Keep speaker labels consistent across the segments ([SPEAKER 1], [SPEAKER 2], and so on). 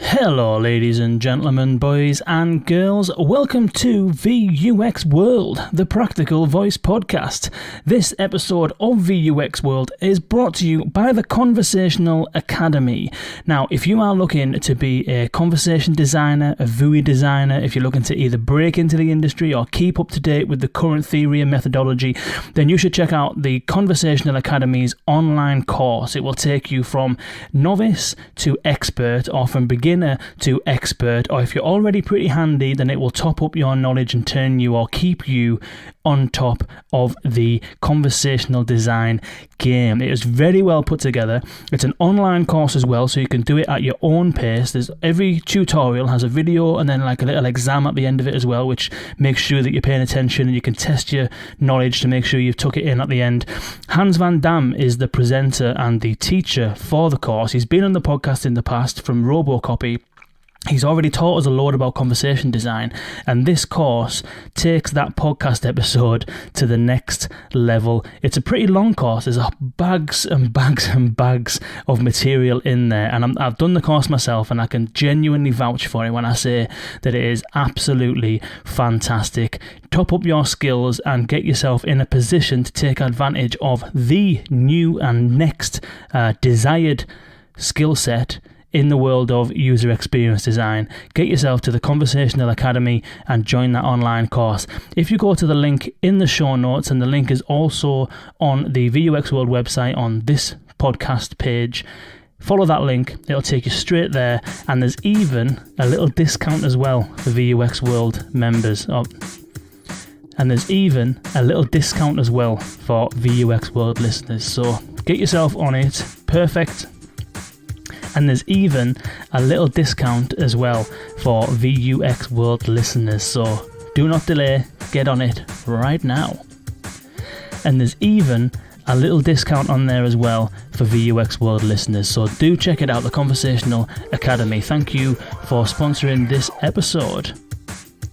[SPEAKER 1] Hello ladies and gentlemen, boys and girls, welcome to VUX World, the Practical Voice Podcast. This episode of VUX World is brought to you by the Conversational Academy. Now, if you are looking to be a conversation designer, a VUI designer, if you're looking to either break into the industry or keep up to date with the current theory and methodology, then you should check out the Conversational Academy's online course. It will take you from novice to expert, or from beginner to expert, or if you're already pretty handy, then it will top up your knowledge and turn you or keep you on top of the conversational design game. It is very well put together. It's an online course as well, so you can do it at your own pace. Every tutorial has a video and then like a little exam at the end of it as well, which makes sure that you're paying attention and you can test your knowledge to make sure you've took it in at the end. Hans van Dam is the presenter and the teacher for the course. He's been on the podcast in the past from RoboCopy. He's already taught us a lot about conversation design, and this course takes that podcast episode to the next level. It's a pretty long course. There's bags and bags and bags of material in there, and I've done the course myself, and I can genuinely vouch for it when I say that it is absolutely fantastic. Top up your skills and get yourself in a position to take advantage of the new and next desired skill set in the world of user experience design. Get yourself to the Conversational Academy and join that online course. If you go to the link in the show notes, and the link is also on the VUX World website on this podcast page, follow that link, it'll take you straight there, and there's even a little discount as well for VUX World members. And there's even a little discount as well for VUX World listeners, so get yourself on it. Perfect. And there's even a little discount as well for VUX World listeners, so do not delay, get on it right now. And there's even a little discount on there as well for VUX World listeners, so do check it out, the Conversational Academy. Thank you for sponsoring this episode.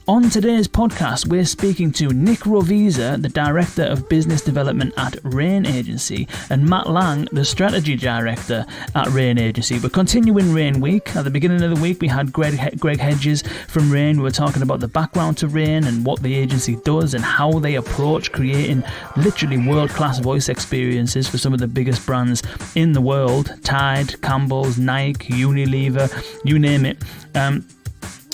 [SPEAKER 1] On today's podcast, we're speaking to Nick Rovisa, the Director of Business Development at Rain Agency, and Matt Lang, the Strategy Director at Rain Agency. We're continuing Rain Week. At the beginning of the week, we had Greg Hedges from Rain. We were talking about the background to Rain and what the agency does and how they approach creating literally world-class voice experiences for some of the biggest brands in the world. Tide, Campbell's, Nike, Unilever, you name it.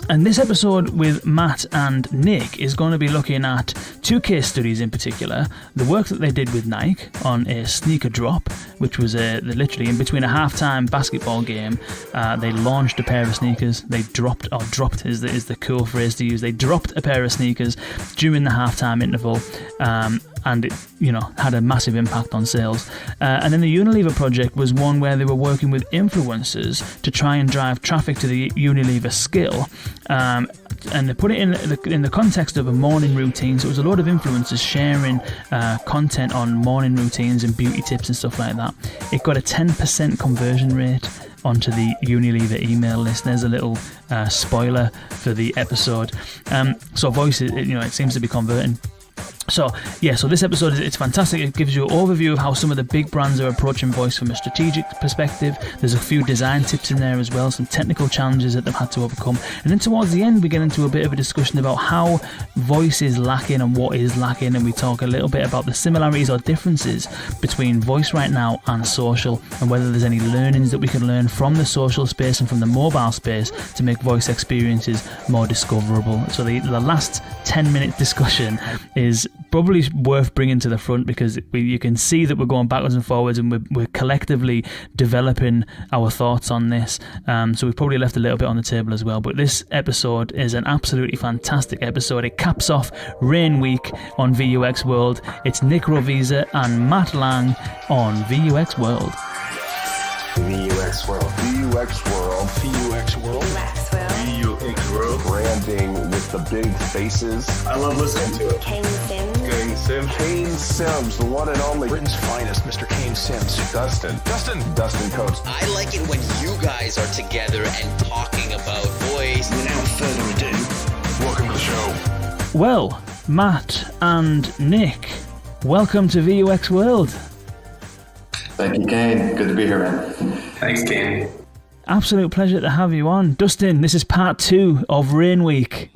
[SPEAKER 1] And this episode with Matt and Nick is going to be looking at two case studies in particular. The work that they did with Nike on a sneaker drop, which was literally in between a halftime basketball game. They launched a pair of sneakers. They dropped is the cool phrase to use. They dropped a pair of sneakers during the halftime interval. And it, had a massive impact on sales. And then the Unilever project was one where they were working with influencers to try and drive traffic to the Unilever skill. And they put it in the context of a morning routine. So it was a lot of influencers sharing content on morning routines and beauty tips and stuff like that. It got a 10% conversion rate onto the Unilever email list. There's a little spoiler for the episode. So voice, it seems to be converting. So this episode, it's fantastic. It gives you an overview of how some of the big brands are approaching voice from a strategic perspective. There's a few design tips in there as well, some technical challenges that they've had to overcome. And then towards the end, we get into a bit of a discussion about how voice is lacking and what is lacking. And we talk a little bit about the similarities or differences between voice right now and social, and whether there's any learnings that we can learn from the social space and from the mobile space to make voice experiences more discoverable. So the last 10-minute discussion is probably worth bringing to the front, because you can see that we're going backwards and forwards, and we're collectively developing our thoughts on this. So we've probably left a little bit on the table as well. But this episode is an absolutely fantastic episode. It caps off Rain Week on VUX World. It's Nick Rovisa and Matt Lang on VUX World.
[SPEAKER 2] VUX World. VUX World. VUX World. VUX World. Branding with the big faces. I love listening to it. Kane Sims, the one and only. Britain's finest, Mr. Kane Sims. Dustin Coates.
[SPEAKER 3] I like it when you guys are together and talking about voice.
[SPEAKER 2] Without further ado, welcome to the show.
[SPEAKER 1] Well, Matt and Nick, welcome to VUX World.
[SPEAKER 4] Thank you, Kane. Good to be here, man.
[SPEAKER 5] Thanks, Kane.
[SPEAKER 1] Absolute pleasure to have you on. Dustin, this is part 2 of Rain Week.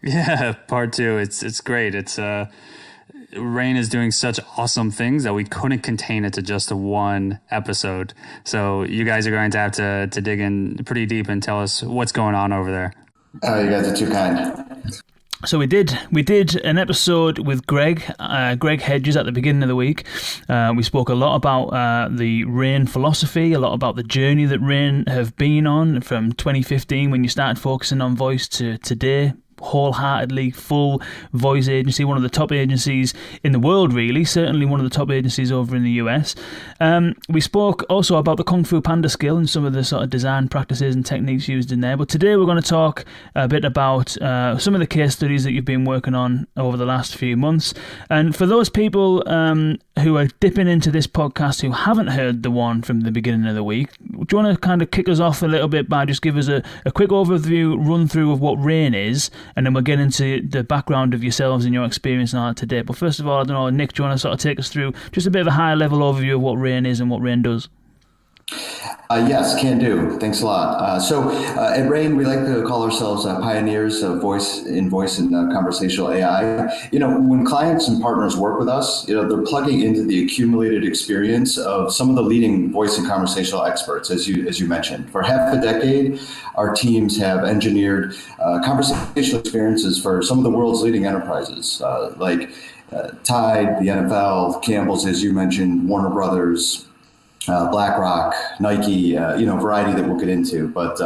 [SPEAKER 4] Yeah, part 2. It's great. It's Rain is doing such awesome things that we couldn't contain it to just one episode. So you guys are going to have to dig in pretty deep and tell us what's going on over there.
[SPEAKER 5] You guys are too kind.
[SPEAKER 1] So we did an episode with Greg Hedges at the beginning of the week. We spoke a lot about the Rain philosophy, a lot about the journey that Rain have been on from 2015 when you started focusing on voice to today. Wholeheartedly full voice agency, one of the top agencies in the world, really, certainly one of the top agencies over in the US. We spoke also about the Kung Fu Panda skill and some of the sort of design practices and techniques used in there. But today we're going to talk a bit about some of the case studies that you've been working on over the last few months. And for those people who are dipping into this podcast who haven't heard the one from the beginning of the week, do you want to kind of kick us off a little bit by just give us a quick overview, run through of what Rain is, and then we'll get into the background of yourselves and your experience on it today. But first of all, I don't know, Nick, do you want to sort of take us through just a bit of a high level overview of what Rain is and what Rain does?
[SPEAKER 5] Yes, can do. Thanks a lot. So at Rain, we like to call ourselves pioneers of voice and conversational AI. You know, when clients and partners work with us, you know, they're plugging into the accumulated experience of some of the leading voice and conversational experts, as you mentioned. For half a decade, our teams have engineered conversational experiences for some of the world's leading enterprises, like Tide, the NFL, Campbell's, as you mentioned, Warner Brothers, BlackRock, Nike, variety that we'll get into. But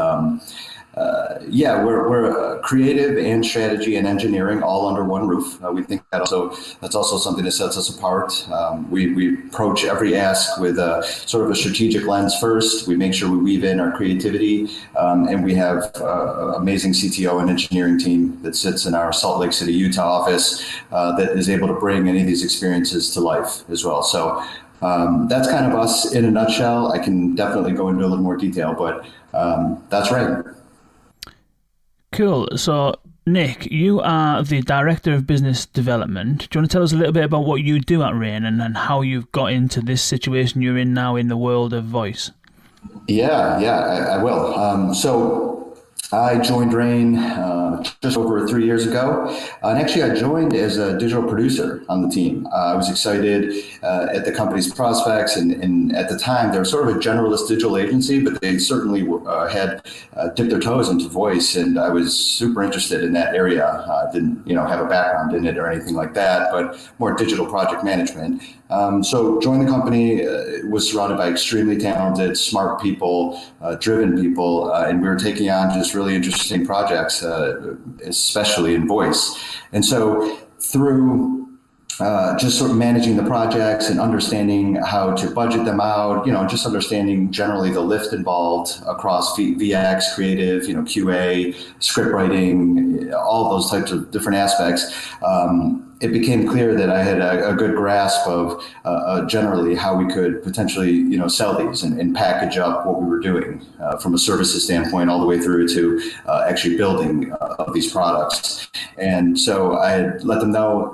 [SPEAKER 5] we're creative and strategy and engineering all under one roof. We think that's also something that sets us apart. We approach every ask with a sort of a strategic lens first. We make sure we weave in our creativity, and we have an amazing CTO and engineering team that sits in our Salt Lake City, Utah office that is able to bring any of these experiences to life as well. So that's kind of us in a nutshell. I can definitely go into a little more detail, but that's right.
[SPEAKER 1] Cool. So, Nick, you are the Director of Business Development. Do you want to tell us a little bit about what you do at Rain and how you've got into this situation you're in now in the world of voice?
[SPEAKER 5] Yeah, I will. So I joined Rain just over 3 years ago. And actually, I joined as a digital producer on the team. I was excited at the company's prospects. And at the time, they were sort of a generalist digital agency, but they certainly had dipped their toes into voice. And I was super interested in that area. I didn't have a background in it or anything like that, but more digital project management. So joined the company, was surrounded by extremely talented, smart people, driven people, and we were taking on just really interesting projects, especially in voice. And so through just sort of managing the projects and understanding how to budget them out, just understanding generally the lift involved across VX, creative, QA, script writing, all those types of different aspects. It became clear that I had a good grasp of generally how we could potentially, sell these and package up what we were doing from a services standpoint all the way through to actually building these products. And so I had let them know,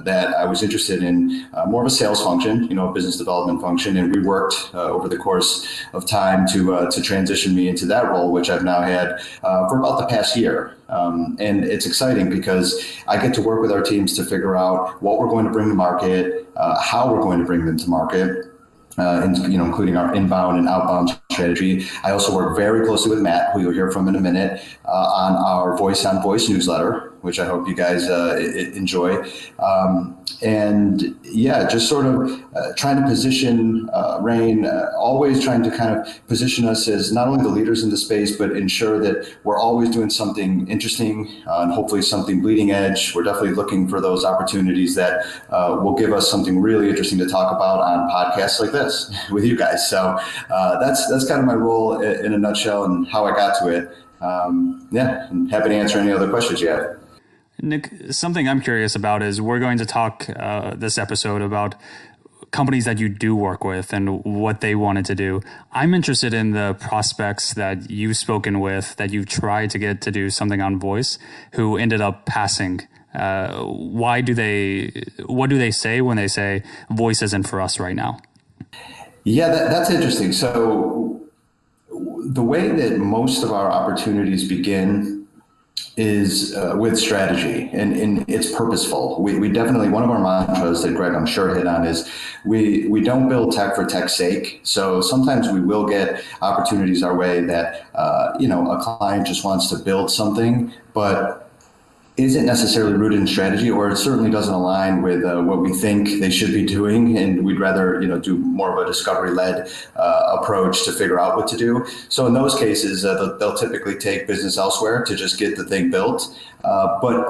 [SPEAKER 5] that I was interested in more of a sales function, a business development function. And we worked over the course of time to transition me into that role, which I've now had for about the past year. And it's exciting because I get to work with our teams to figure out what we're going to bring to market, how we're going to bring them to market, and including our inbound and outbound strategy. I also work very closely with Matt, who you'll hear from in a minute, on our Voice on Voice newsletter, which I hope you guys enjoy. Just sort of trying to position Rain, always trying to kind of position us as not only the leaders in the space, but ensure that we're always doing something interesting and hopefully something bleeding edge. We're definitely looking for those opportunities that will give us something really interesting to talk about on podcasts like this with you guys. So that's kind of my role in a nutshell and how I got to it. And happy to answer any other questions you have.
[SPEAKER 4] Nick, something I'm curious about is we're going to talk this episode about companies that you do work with and what they wanted to do. I'm interested in the prospects that you've spoken with, that you've tried to get to do something on voice, who ended up passing. What do they say when they say voice isn't for us right now?
[SPEAKER 5] Yeah, that's interesting. So the way that most of our opportunities begin is with strategy, and it's purposeful. We definitely, one of our mantras that Greg, I'm sure, hit on is we don't build tech for tech's sake. So sometimes we will get opportunities our way that, a client just wants to build something, but isn't necessarily rooted in strategy, or it certainly doesn't align with what we think they should be doing, and we'd rather do more of a discovery-led approach to figure out what to do. So in those cases, they'll typically take business elsewhere to just get the thing built. But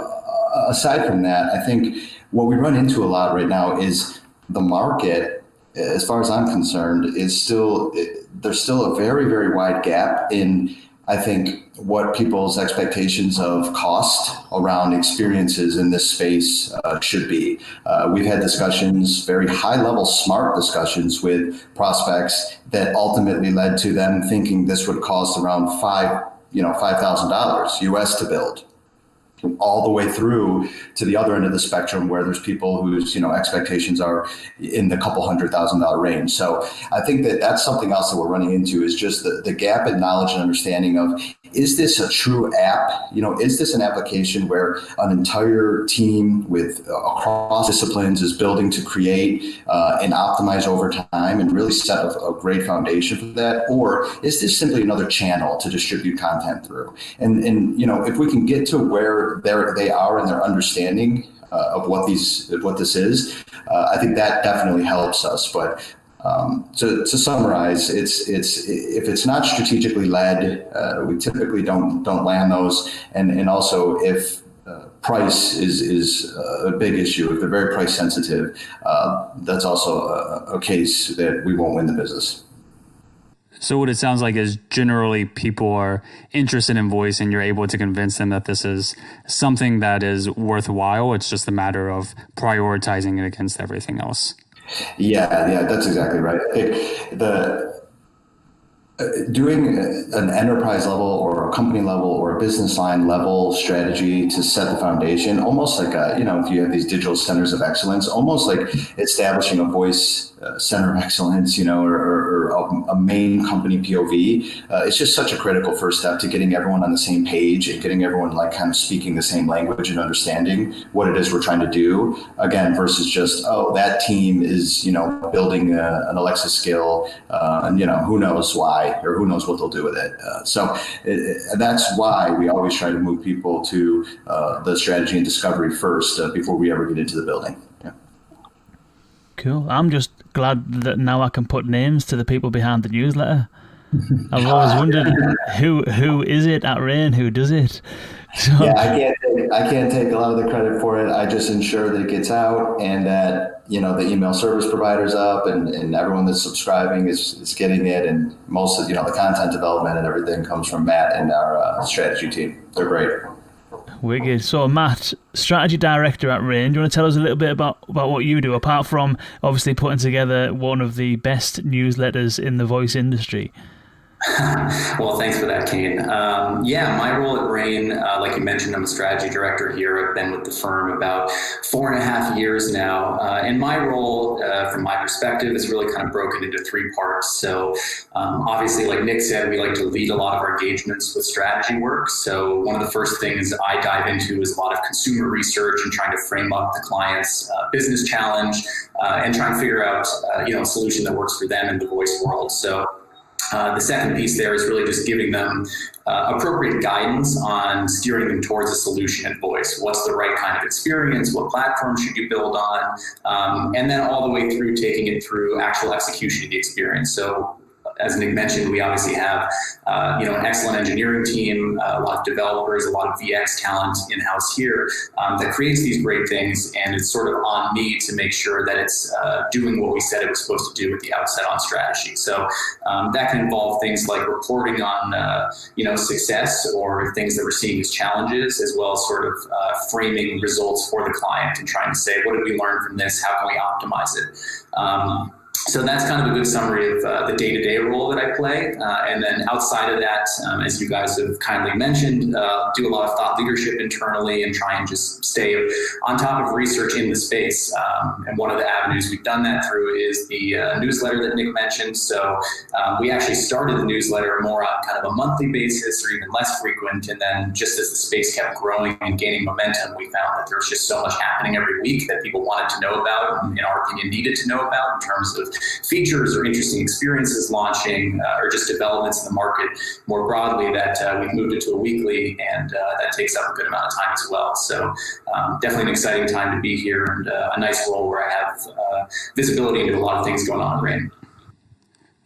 [SPEAKER 5] aside from that, I think what we run into a lot right now is the market, as far as I'm concerned, there's still a very, very wide gap in, I think, what people's expectations of cost around experiences in this space should be. We've had discussions, very high level, smart discussions with prospects that ultimately led to them thinking this would cost around $5,000 US to build, all the way through to the other end of the spectrum where there's people whose expectations are in the couple $100,000 range. So I think that that's something else that we're running into, is just the gap in knowledge and understanding of, is this a true app? Is this an application where an entire team with across disciplines is building to create and optimize over time and really set a great foundation for that? Or is this simply another channel to distribute content through? And if we can get to where they are in their understanding of what this is, I think that definitely helps us. But to summarize, it's if it's not strategically led, we typically don't land those, and also if price is a big issue, if they're very price sensitive, that's also a case that we won't win the business.
[SPEAKER 4] So what it sounds like is generally people are interested in voice and you're able to convince them that this is something that is worthwhile. It's just a matter of prioritizing it against everything else.
[SPEAKER 5] Yeah, that's exactly right. Doing an enterprise level or a company level or a business line level strategy to set the foundation, almost like if you have these digital centers of excellence, almost like establishing a voice center of excellence, or a main company POV. It's just such a critical first step to getting everyone on the same page and getting everyone like kind of speaking the same language and understanding what it is we're trying to do. Again, versus just, that team is, building an Alexa skill, and who knows why, or who knows what they'll do with it. So that's why we always try to move people to the strategy and discovery first before we ever get into the building. Yeah.
[SPEAKER 1] Cool. I'm just glad that now I can put names to the people behind the newsletter. I've always wondered who is it at Rain, who does it. So,
[SPEAKER 5] yeah, I can't take a lot of the credit for it. I just ensure that it gets out and that the email service provider's up and everyone that's subscribing is getting it, and most of the content development and everything comes from Matt and our strategy team. They're great.
[SPEAKER 1] Wicked. So Matt, strategy director at Rain, do you want to tell us a little bit about what you do, apart from obviously putting together one of the best newsletters in the voice industry?
[SPEAKER 6] Well, thanks for that, Kane. My role at Rain, like you mentioned, I'm a strategy director here. I've been with the firm about 4.5 years now. And my role, from my perspective, is really kind of broken into 3 parts. So obviously, like Nick said, we like to lead a lot of our engagements with strategy work. So one of the first things I dive into is a lot of consumer research and trying to frame up the client's business challenge and trying to figure out a solution that works for them in the voice world. So the second piece there is really just giving them appropriate guidance on steering them towards a solution in voice. What's the right kind of experience? What platform should you build on? And then all the way through taking it through actual execution of the experience. So as Nick mentioned, we obviously have an excellent engineering team, a lot of developers, a lot of VX talent in-house here that creates these great things, and it's sort of on me to make sure that it's doing what we said it was supposed to do at the outset on strategy. So that can involve things like reporting on success or things that we're seeing as challenges, as well as sort of framing results for the client and trying to say, what did we learn from this? How can we optimize it? So that's kind of a good summary of the day-to-day role that I play. And then outside of that, as you guys have kindly mentioned, do a lot of thought leadership internally and try and just stay on top of research in the space. And one of the avenues we've done that through is the newsletter that Nick mentioned. So we actually started the newsletter more on kind of a monthly basis or even less frequent. And then just as the space kept growing and gaining momentum, we found that there was just so much happening every week that people wanted to know about, and in our opinion, needed to know about in terms of features or interesting experiences launching or just developments in the market more broadly, that we've moved it to a weekly, and that takes up a good amount of time as well. So definitely an exciting time to be here, and a nice role where I have visibility into a lot of things going on at Rain.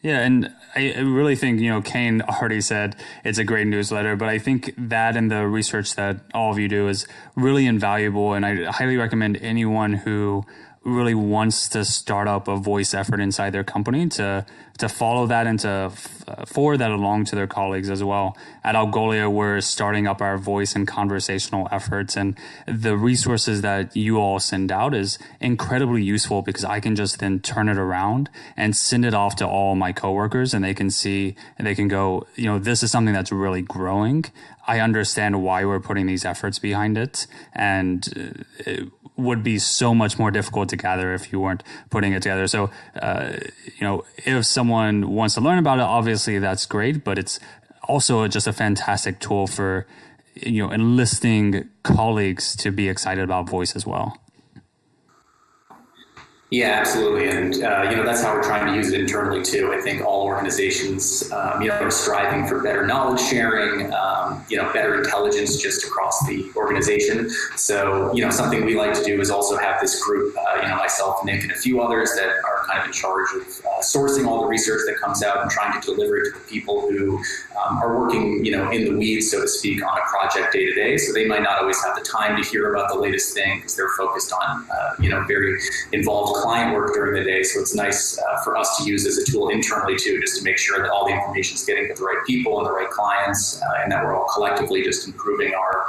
[SPEAKER 4] Yeah, and I really think, Kane already said it's a great newsletter, but I think that and the research that all of you do is really invaluable, and I highly recommend anyone who really wants to start up a voice effort inside their company to follow that and to forward that along to their colleagues as well. At Algolia, we're starting up our voice and conversational efforts, and the resources that you all send out is incredibly useful because I can just then turn it around and send it off to all my coworkers, and they can see and they can go, this is something that's really growing. I understand why we're putting these efforts behind it, and it would be so much more difficult to gather if you weren't putting it together. So, if someone wants to learn about it, obviously that's great, but it's also just a fantastic tool for, enlisting colleagues to be excited about voice as well.
[SPEAKER 6] Yeah, absolutely. And, that's how we're trying to use it internally too. I think all organizations, are striving for better knowledge sharing, better intelligence just across the organization. So, something we like to do is also have this group, myself, Nick, and a few others that are kind of in charge of sourcing all the research that comes out and trying to deliver it to the people who are working, in the weeds, so to speak, on a project day to day. So they might not always have the time to hear about the latest thing because they're focused on, very involved client work during the day. So it's nice for us to use as a tool internally too, just to make sure that all the information is getting to the right people and the right clients, and that we're all collectively just improving our,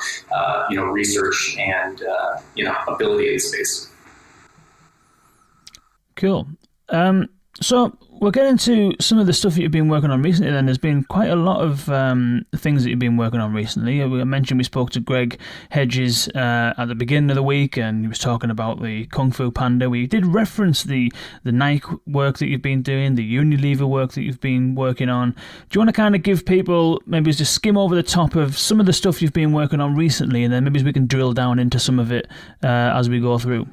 [SPEAKER 6] research and, ability in the space.
[SPEAKER 1] Cool. So we'll get into some of the stuff that you've been working on recently. Then there's been quite a lot of things that you've been working on recently. I mentioned we spoke to Greg Hedges at the beginning of the week, and he was talking about the Kung Fu Panda. We did reference the Nike work that you've been doing, the Unilever work that you've been working on. Do you want to kind of give people, maybe just skim over the top of some of the stuff you've been working on recently, and then maybe we can drill down into some of it as we go through?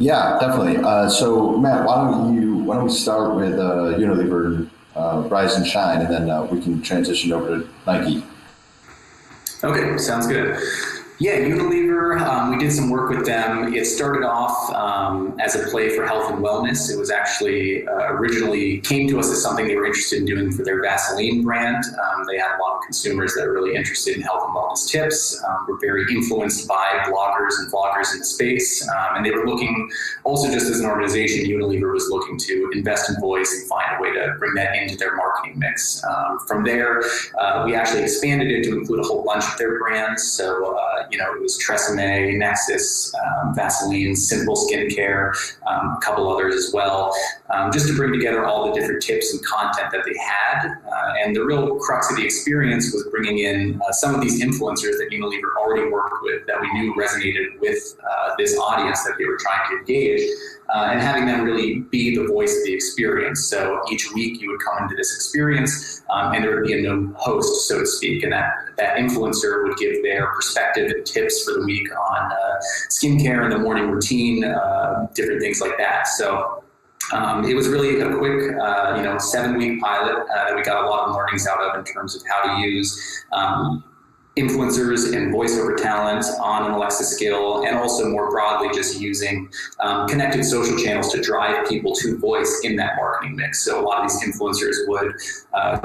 [SPEAKER 5] Yeah, definitely. So Matt, why don't we start with Unilever, Rise and Shine, and then we can transition over to Nike.
[SPEAKER 6] Okay, sounds good. Yeah, Unilever, we did some work with them. It started off as a play for health and wellness. It was actually originally came to us as something they were interested in doing for their Vaseline brand. They had a lot of consumers that are really interested in health and wellness tips. Were very influenced by bloggers and vloggers in the space. And they were looking, also just as an organization, Unilever was looking to invest in voice and find a way to bring that into their marketing mix. From there, we actually expanded it to include a whole bunch of their brands. So, it was Tresemme, Nexus, Vaseline, Simple Skincare, a couple others as well, just to bring together all the different tips and content that they had. And the real crux of the experience was bringing in some of these influencers that Unilever already worked with that we knew resonated with this audience that they were trying to engage. And having them really be the voice of the experience. So each week you would come into this experience and there would be a known host, so to speak, and that influencer would give their perspective and tips for the week on skincare and the morning routine, different things like that. So it was really a quick, 7-week pilot that we got a lot of learnings out of in terms of how to use influencers and voiceover talent on an Alexa skill, and also more broadly just using connected social channels to drive people to voice in that marketing mix. So a lot of these influencers would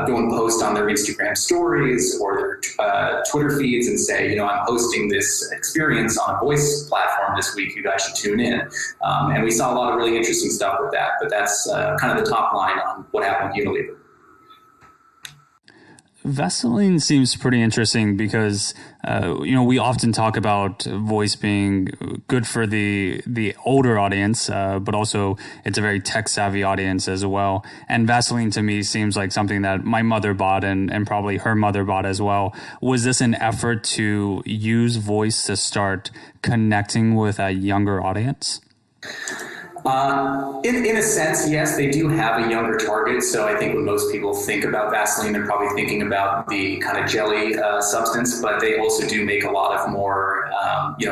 [SPEAKER 6] go and post on their Instagram stories or their Twitter feeds and say, I'm hosting this experience on a voice platform this week, you guys should tune in. And we saw a lot of really interesting stuff with that, but that's kind of the top line on what happened with Unilever.
[SPEAKER 4] Vaseline seems pretty interesting because, we often talk about voice being good for the older audience, but also it's a very tech savvy audience as well. And Vaseline to me seems like something that my mother bought and probably her mother bought as well. Was this an effort to use voice to start connecting with a younger audience?
[SPEAKER 6] In a sense, yes, they do have a younger target. So I think when most people think about Vaseline, they're probably thinking about the kind of jelly substance, but they also do make a lot of more,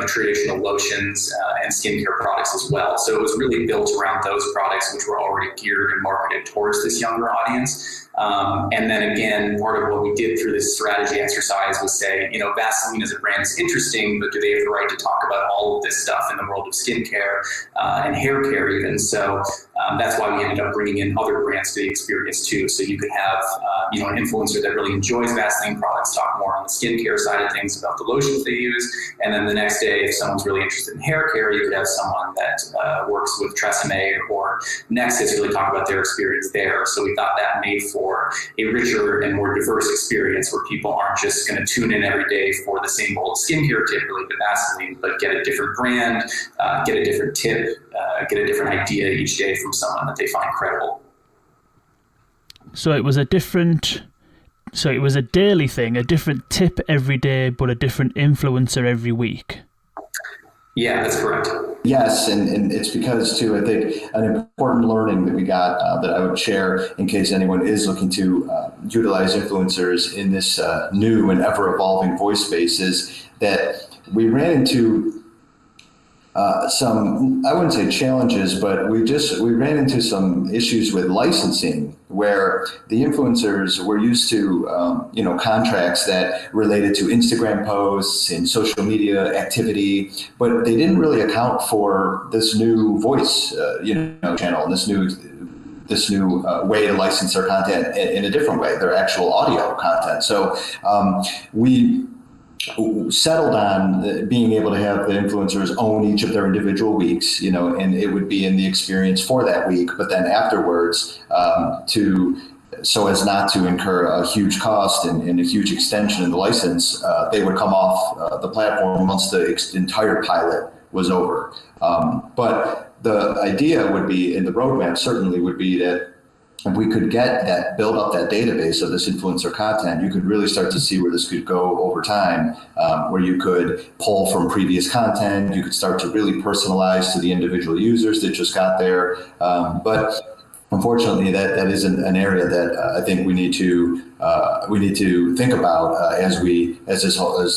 [SPEAKER 6] traditional lotions and skincare products as well. So it was really built around those products, which were already geared and marketed towards this younger audience. And then again, part of what we did through this strategy exercise was say, Vaseline as a brand is interesting, but do they have the right to talk about all of this stuff in the world of skincare and hair care even? So that's why we ended up bringing in other brands to the experience too. So you could have, an influencer that really enjoys Vaseline products talk more on the skincare side of things about the lotions they use. And then the next day, if someone's really interested in hair care, you could have someone that works with Tresemme or Nexus really talk about their experience there. So we thought that made for a richer and more diverse experience where people aren't just going to tune in every day for the same old skincare tip related to Vaseline, but get a different brand, get a different tip, get a different idea each day from someone that they find credible.
[SPEAKER 1] So it was a daily thing, a different tip every day, but a different influencer every week.
[SPEAKER 6] Yeah, that's correct.
[SPEAKER 5] Yes, and it's because, too, I think an important learning that we got that I would share in case anyone is looking to utilize influencers in this new and ever-evolving voice space is that we ran into some, I wouldn't say challenges, but we ran into some issues with licensing where the influencers were used to, contracts that related to Instagram posts and social media activity, but they didn't really account for this new voice, channel and this new way to license their content in a different way, their actual audio content. So we settled on being able to have the influencers own each of their individual weeks, and it would be in the experience for that week. But then afterwards, so as not to incur a huge cost and a huge extension in the license, they would come off the platform once the entire pilot was over. But the idea would be, in the roadmap certainly would be that if we could build up that database of this influencer content, you could really start to see where this could go over time, where you could pull from previous content, you could start to really personalize to the individual users that just got there. But unfortunately, that is an area that I think we need to think about as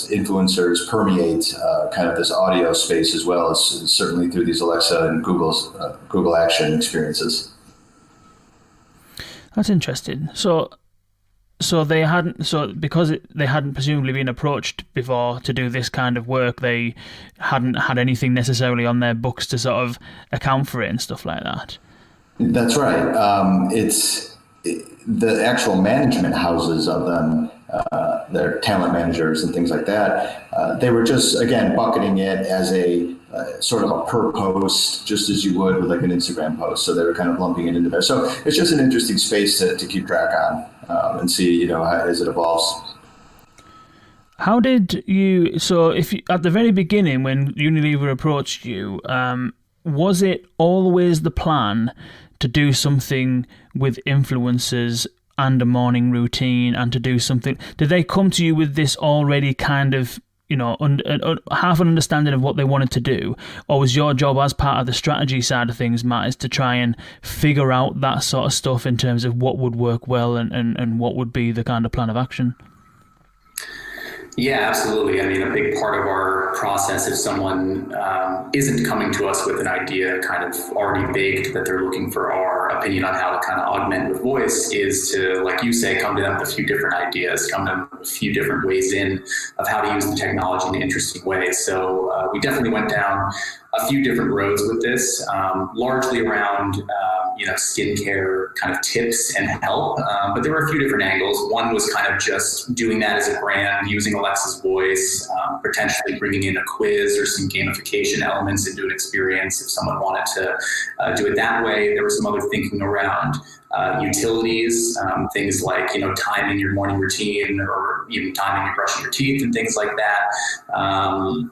[SPEAKER 5] influencers permeate kind of this audio space, as well as certainly through these Alexa and Google Action experiences.
[SPEAKER 1] That's interesting. So they hadn't presumably been approached before to do this kind of work. They hadn't had anything necessarily on their books to sort of account for it and stuff like that.
[SPEAKER 5] That's right. It's the actual management houses of them, their talent managers and things like that. They were just, again, bucketing it as a sort of a per post, just as you would with like an Instagram post. So they were kind of lumping it into there. So it's just an interesting space to keep track on and see, as it evolves.
[SPEAKER 1] How did you? So at the very beginning, when Unilever approached you, was it always the plan to do something with influencers and a morning routine, and to do something? Did they come to you with this already kind of, half an understanding of what they wanted to do, or was your job as part of the strategy side of things, Matt, is to try and figure out that sort of stuff in terms of what would work well and what would be the kind of plan of action?
[SPEAKER 6] Yeah, absolutely. I mean, a big part of our process, if someone isn't coming to us with an idea kind of already baked that they're looking for our opinion on how to kind of augment with voice, is to, like you say, come to them with a few different ideas, come to them with a few different ways in of how to use the technology in an interesting way. So we definitely went down a few different roads with this, largely around skincare kind of tips and help. But there were a few different angles. One was kind of just doing that as a brand, using Alexa's voice, potentially bringing in a quiz or some gamification elements into an experience if someone wanted to do it that way. There was some other thinking around utilities, things like, timing your morning routine or even timing your brushing your teeth and things like that.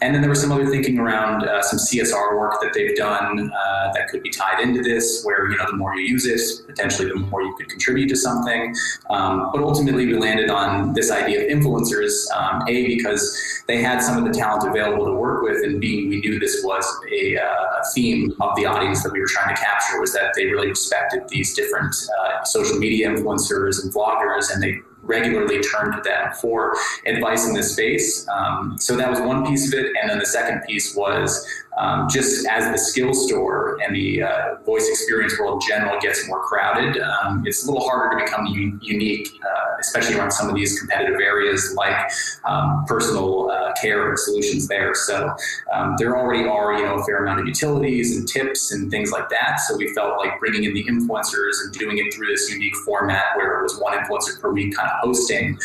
[SPEAKER 6] And then there was some other thinking around some CSR work that they've done that could be tied into this, where, the more you use it, potentially the more you could contribute to something. But ultimately we landed on this idea of influencers, A, because they had some of the talent available to work with, and B, we knew this was a theme of the audience that we were trying to capture, was that they really respected these different social media influencers and vloggers, and they regularly turned to them for advice in this space. So that was one piece of it. And then the second piece was just as the skill store and the voice experience world in general gets more crowded, it's a little harder to become unique, especially around some of these competitive areas like personal care and solutions there. So there already are, a fair amount of utilities and tips and things like that. So we felt like bringing in the influencers and doing it through this unique format where it was one influencer per week kind of hosting,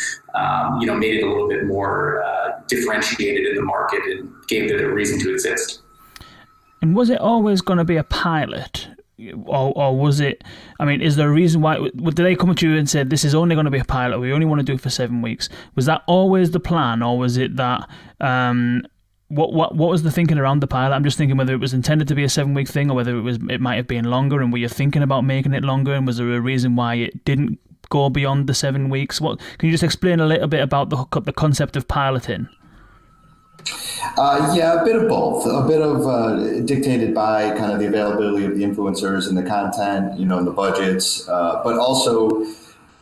[SPEAKER 6] made it a little bit more differentiated in the market and gave it a reason to exist.
[SPEAKER 1] And was it always going to be a pilot? Or was it, is there a reason why, did they come to you and said, this is only going to be a pilot, we only want to do it for 7 weeks? Was that always the plan, or was it that, what was the thinking around the pilot? I'm just thinking whether it was intended to be a 7-week thing, or whether it might have been longer, and were you thinking about making it longer, and was there a reason why it didn't go beyond the 7 weeks? Can you just explain a little bit about the concept of piloting?
[SPEAKER 5] Yeah, a bit of both. A bit of dictated by kind of the availability of the influencers and the content, and the budgets. But also,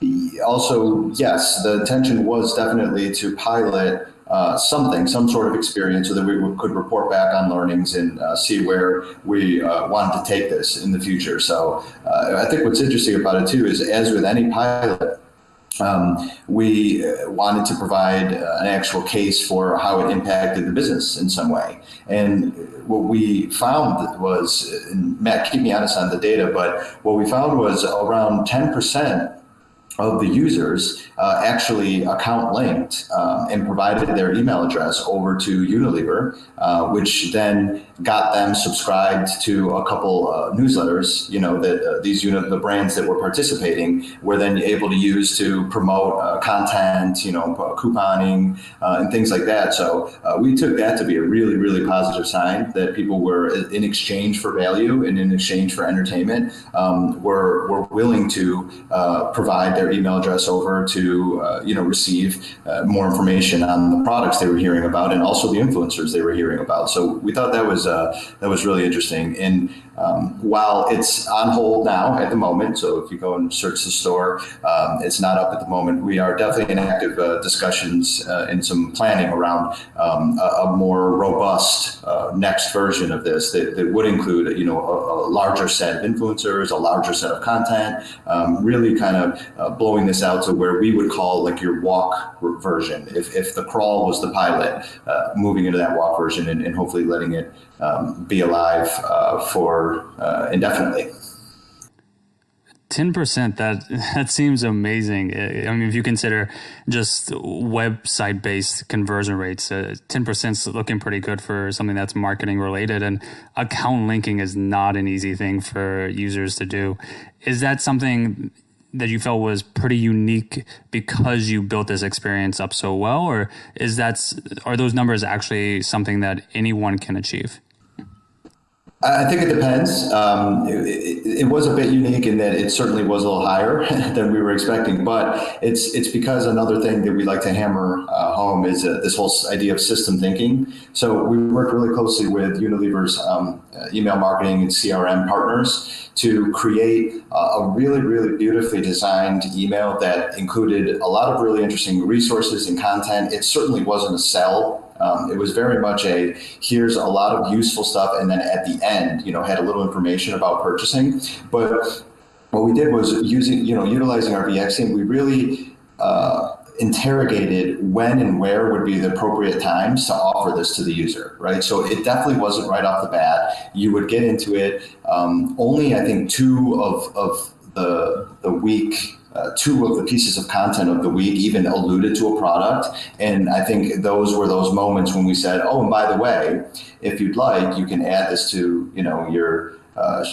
[SPEAKER 5] yes, the intention was definitely to pilot some sort of experience so that we could report back on learnings and see where we wanted to take this in the future. So I think what's interesting about it too is, as with any pilot, we wanted to provide an actual case for how it impacted the business in some way. And what we found was, and Matt, keep me honest on the data, but what we found was around 10% of the users actually account linked and provided their email address over to Unilever, which then got them subscribed to a couple newsletters, that the brands that were participating were then able to use to promote content, couponing and things like that. So we took that to be a really, really positive sign that people were, in exchange for value and in exchange for entertainment, were willing to provide their email address over to receive more information on the products they were hearing about, and also the influencers they were hearing about. So we thought that was really interesting. And while it's on hold now at the moment, so if you go and search the store, it's not up at the moment. We are definitely in active discussions and some planning around a more robust next version of this that would include a larger set of influencers, a larger set of content, really kind of blowing this out to where we would call like your walk version. If the crawl was the pilot, moving into that walk version and hopefully letting it be alive for indefinitely.
[SPEAKER 4] 10%, that seems amazing. If you consider just website-based conversion rates, 10% is looking pretty good for something that's marketing related, and account linking is not an easy thing for users to do. Is that something that you felt was pretty unique because you built this experience up so well, or are those numbers actually something that anyone can achieve?
[SPEAKER 5] I think it depends. It was a bit unique in that it certainly was a little higher than we were expecting, but it's because another thing that we like to hammer home is this whole idea of system thinking. So we worked really closely with Unilever's email marketing and CRM partners to create a really, really beautifully designed email that included a lot of really interesting resources and content. It certainly wasn't a sell. It was very much here's a lot of useful stuff, and then at the end, had a little information about purchasing. But what we did was utilizing our VX team, we really interrogated when and where would be the appropriate times to offer this to the user, right? So it definitely wasn't right off the bat. You would get into it. Only, I think, two of the week, two of the pieces of content of the week even alluded to a product. And I think those were those moments when we said, oh, and by the way, if you'd like, you can add this to, your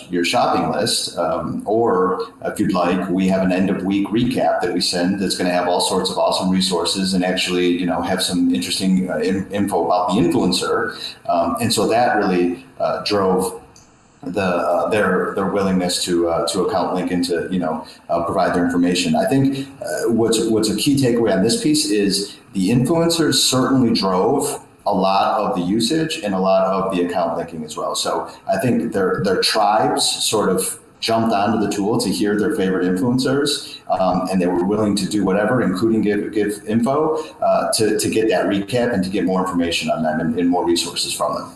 [SPEAKER 5] your shopping list, or if you'd like, we have an end of week recap that we send that's going to have all sorts of awesome resources and actually, have some interesting info about the influencer. And so that really drove their willingness to account link and to provide their information. I think what's a key takeaway on this piece is the influencers certainly drove a lot of the usage and a lot of the account linking as well. So I think their tribes sort of jumped onto the tool to hear their favorite influencers, and they were willing to do whatever, including give info to get that recap and to get more information on them and more resources from them.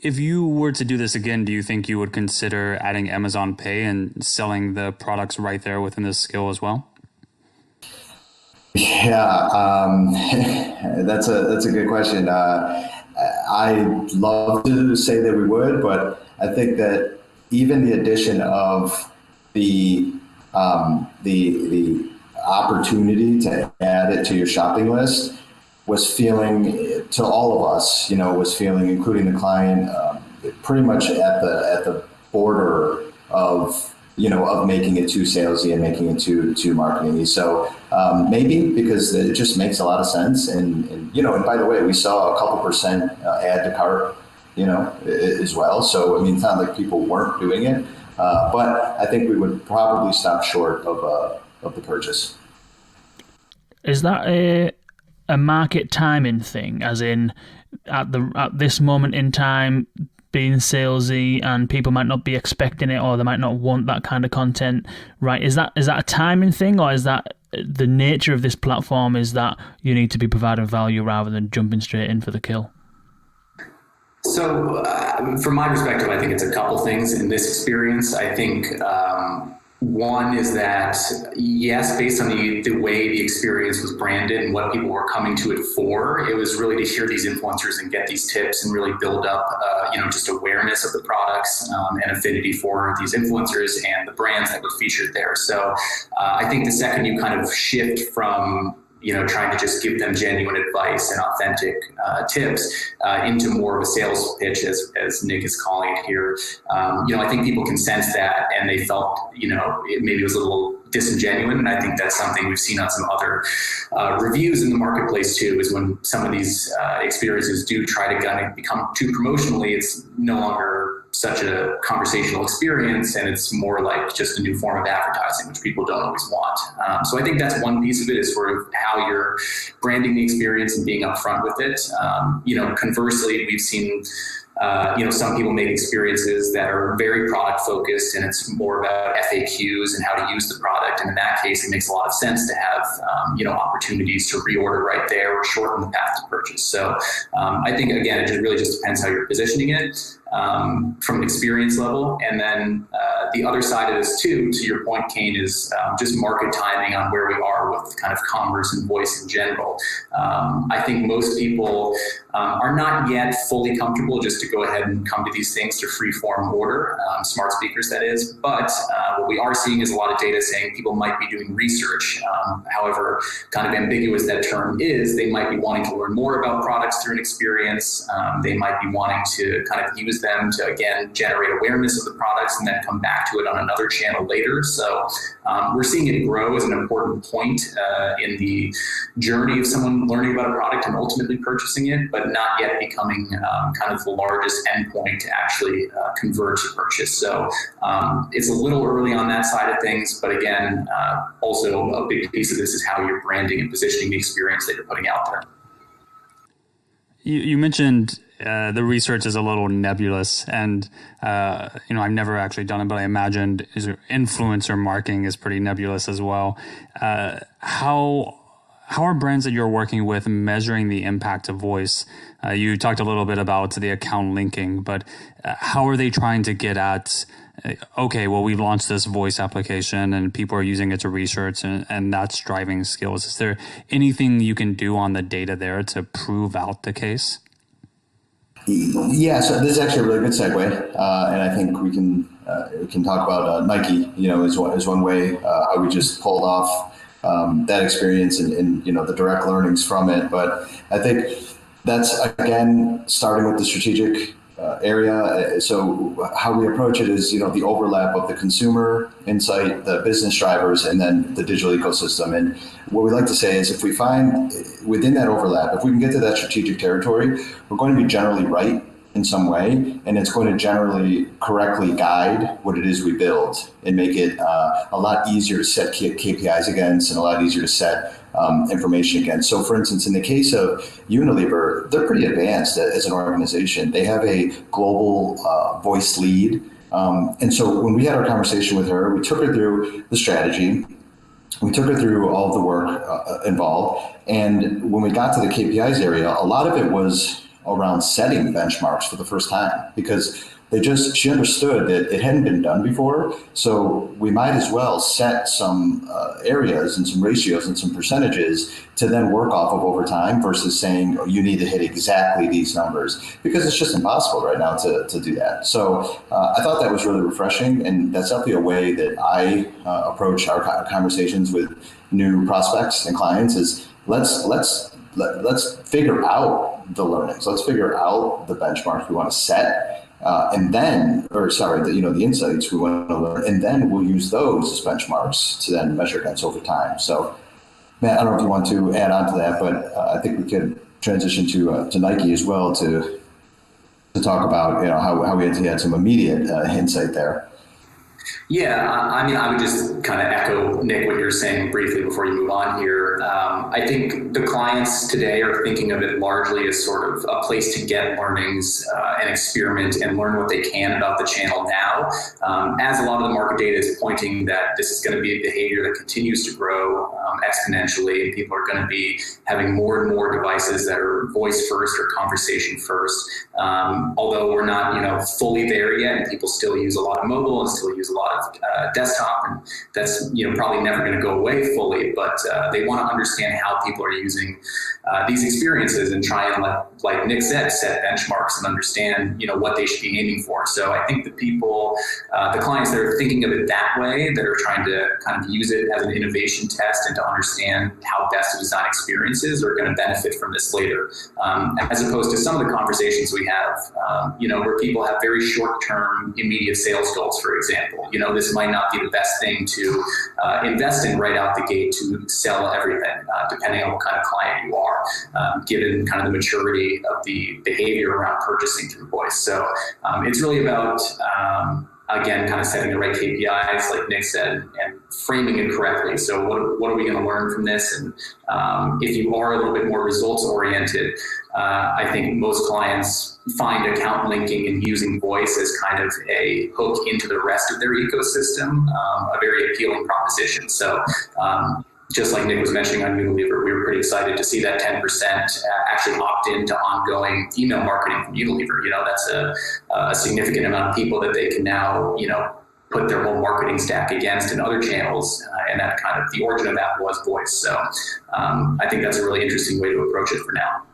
[SPEAKER 4] If you were to do this again, do you think you would consider adding Amazon Pay and selling the products right there within this skill as well?
[SPEAKER 5] Yeah, that's a good question. I'd love to say that we would, but I think that even the addition of the opportunity to add it to your shopping list was feeling, to all of us, including the client, pretty much at the border of making it too salesy and making it too marketing-y. So maybe because it just makes a lot of sense. And by the way, we saw a couple percent add to cart, as well. So, it's not like people weren't doing it, but I think we would probably stop short of the purchase.
[SPEAKER 1] Is that a market timing thing, as in at this moment in time being salesy and people might not be expecting it, or they might not want that kind of content, right? Is that a timing thing, or is that the nature of this platform is that you need to be providing value rather than jumping straight in for the kill?
[SPEAKER 6] So from my perspective, I think it's a couple things in this experience. I think one is that, yes, based on the way the experience was branded and what people were coming to it for, it was really to hear these influencers and get these tips and really build up, just awareness of the products and affinity for these influencers and the brands that were featured there. So I think the second you kind of shift from trying to just give them genuine advice and authentic tips into more of a sales pitch, as Nick is calling it here. I think people can sense that, and they felt, maybe it was a little disingenuous. And I think that's something we've seen on some other reviews in the marketplace too, is when some of these experiences do try to kind of become too promotionally, it's no longer such a conversational experience, and it's more like just a new form of advertising, which people don't always want. So I think that's one piece of it, is sort of how you're branding the experience and being upfront with it. Conversely, we've seen some people make experiences that are very product focused, and it's more about FAQs and how to use the product. And in that case, it makes a lot of sense to have, opportunities to reorder right there or shorten the path to purchase. So I think, again, it really just depends how you're positioning it from an experience level. And then the other side of this too, to your point, Kane, is just market timing on where we are with kind of commerce and voice in general. I think most people are not yet fully comfortable just to go ahead and come to these things to free-form order, smart speakers that is. But what we are seeing is a lot of data saying people might be doing research. However kind of ambiguous that term is, they might be wanting to learn more about products through an experience. They might be wanting to kind of use them to, again, generate awareness of the products and then come back to it on another channel later. So we're seeing it grow as an important point in the journey of someone learning about a product and ultimately purchasing it, but not yet becoming kind of the largest endpoint to actually convert to purchase. So it's a little early on that side of things, but again, also a big piece of this is how you're branding and positioning the experience that you're putting out there.
[SPEAKER 4] You mentioned the research is a little nebulous, and I've never actually done it, but I imagined influencer marketing is pretty nebulous as well. How are brands that you're working with measuring the impact of voice? You talked a little bit about the account linking, but how are they trying to get at, okay, well, we launched this voice application and people are using it to research, and that's driving skills. Is there anything you can do on the data there to prove out the case?
[SPEAKER 5] Yeah, so this is actually a really good segue, and I think we can talk about Nike. Is one way how we just pulled off that experience and the direct learnings from it. But I think that's, again, starting with the strategic area. So how we approach it is, the overlap of the consumer insight, the business drivers, and then the digital ecosystem. And what we like to say is if we find within that overlap, if we can get to that strategic territory, we're going to be generally right in some way, and it's going to generally correctly guide what it is we build and make it a lot easier to set KPIs against and a lot easier to set information against. So for instance, in the case of Unilever, they're pretty advanced as an organization. They have a global voice lead. And so when we had our conversation with her, we took her through the strategy. We took her through all of the work involved. And when we got to the KPIs area, a lot of it was around setting benchmarks for the first time, because she understood that it hadn't been done before. So we might as well set some areas and some ratios and some percentages to then work off of over time versus saying, you need to hit exactly these numbers, because it's just impossible right now to do that. So I thought that was really refreshing. And that's definitely a way that I approach our conversations with new prospects and clients is let's figure out the learnings. Let's figure out the benchmarks we want to set. The insights we want to learn, and then we'll use those as benchmarks to then measure against over time. So, Matt, I don't know if you want to add on to that, but I think we could transition to Nike as well to talk about how we had some immediate insight there.
[SPEAKER 6] Yeah, I mean, I would just kind of echo, Nick, what you're saying briefly before you move on here. I think the clients today are thinking of it largely as sort of a place to get learnings and experiment and learn what they can about the channel now. As a lot of the market data is pointing that this is going to be a behavior that continues to grow exponentially, and people are going to be having more and more devices that are voice first or conversation first. Although we're not, fully there yet, and people still use a lot of mobile and still use a lot of desktop, and that's probably never going to go away fully. But they want to understand how people are using these experiences and try and, like Nick said, set benchmarks and understand what they should be aiming for. So I think the people, the clients that are thinking of it that way, that are trying to kind of use it as an innovation test and to understand how best to design experiences, are going to benefit from this later, as opposed to some of the conversations we have, where people have very short-term, immediate sales goals, for example. This might not be the best thing to invest in right out the gate to sell everything, depending on what kind of client you are, given kind of the maturity of the behavior around purchasing through voice. So it's really about, again, kind of setting the right KPIs, like Nick said, and framing it correctly. So what are we going to learn from this? And if you are a little bit more results oriented, I think most clients find account linking and using voice as kind of a hook into the rest of their ecosystem, a very appealing proposition. So just like Nick was mentioning on Unilever, we were pretty excited to see that 10% actually opt into ongoing email marketing from Unilever. That's a significant amount of people that they can now, put their whole marketing stack against in other channels. And that kind of, the origin of that was voice. So I think that's a really interesting way to approach it for now.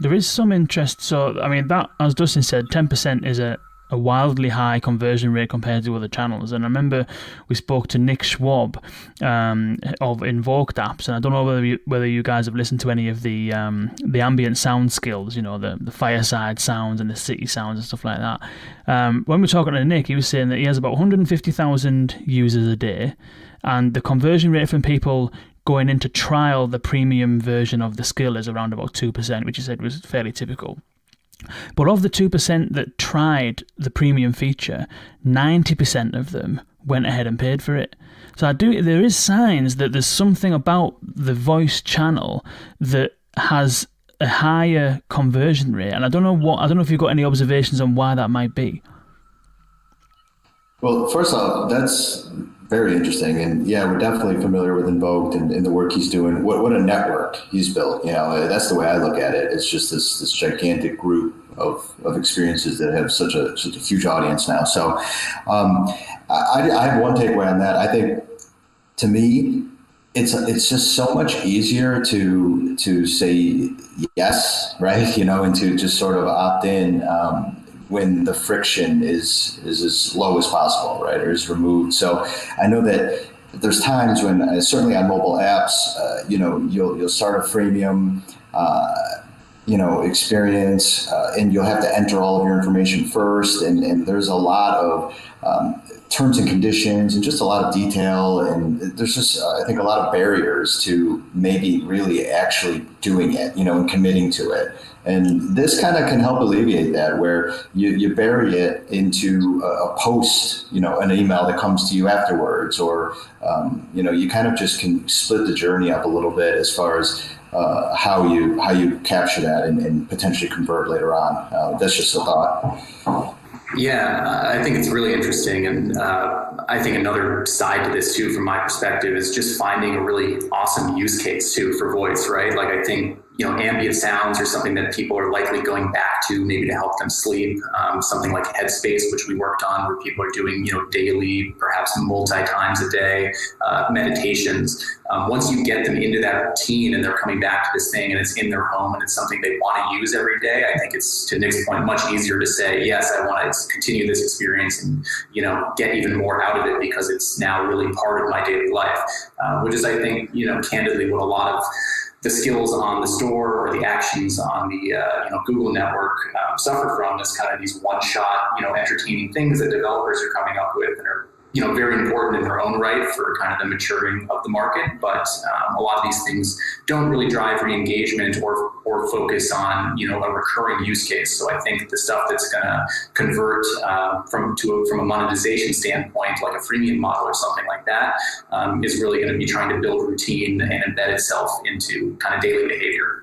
[SPEAKER 1] There is some interest. So, I mean, that, as Dustin said, 10% is a wildly high conversion rate compared to other channels. And I remember we spoke to Nick Schwab of Invoked Apps, and I don't know whether you guys have listened to any of the ambient sound skills, the fireside sounds and the city sounds and stuff like that. When we were talking to Nick, he was saying that he has about 150,000 users a day, and the conversion rate from people going in to trial the premium version of the skill is around about 2%, which he said was fairly typical. But of the 2% that tried the premium feature, 90% of them went ahead and paid for it. So there is signs that there's something about the voice channel that has a higher conversion rate, and I don't know if you've got any observations on why that might be.
[SPEAKER 5] Well, first off, that's very interesting, and yeah, we're definitely familiar with Invoked and the work he's doing. What a network he's built. That's the way I look at it. It's just this gigantic group of experiences that have such a huge audience now. So I have one takeaway on that. I think, to me, it's just so much easier to say yes, right? And to just sort of opt in when the friction is as low as possible, right, or is removed. So I know that there's times when, certainly on mobile apps, you'll start a freemium, experience, and you'll have to enter all of your information first. And there's a lot of terms and conditions and just a lot of detail. And there's just, I think, a lot of barriers to maybe really actually doing it, and committing to it. And this kind of can help alleviate that, where you bury it into a post, an email that comes to you afterwards, or, you kind of just can split the journey up a little bit as far as how you capture that and potentially convert later on. That's just a thought.
[SPEAKER 6] Yeah, I think it's really interesting. And I think another side to this too, from my perspective, is just finding a really awesome use case too for voice, right? Like, I think, ambient sounds are something that people are likely going back to maybe to help them sleep. Something like Headspace, which we worked on, where people are doing, daily, perhaps multi times a day, meditations. Once you get them into that routine and they're coming back to this thing and it's in their home and it's something they want to use every day, I think it's, to Nick's point, much easier to say, yes, I want to continue this experience and, get even more out of it because it's now really part of my daily life, which is, I think, candidly what a lot of the skills on the store or the actions on the Google network suffer from, is kind of these one-shot, entertaining things that developers are coming up with and are very important in their own right for kind of the maturing of the market. But a lot of these things don't really drive re-engagement or focus on, a recurring use case. So I think the stuff that's going to convert from a monetization standpoint, like a freemium model or something like that, is really going to be trying to build routine and embed itself into kind of daily behavior.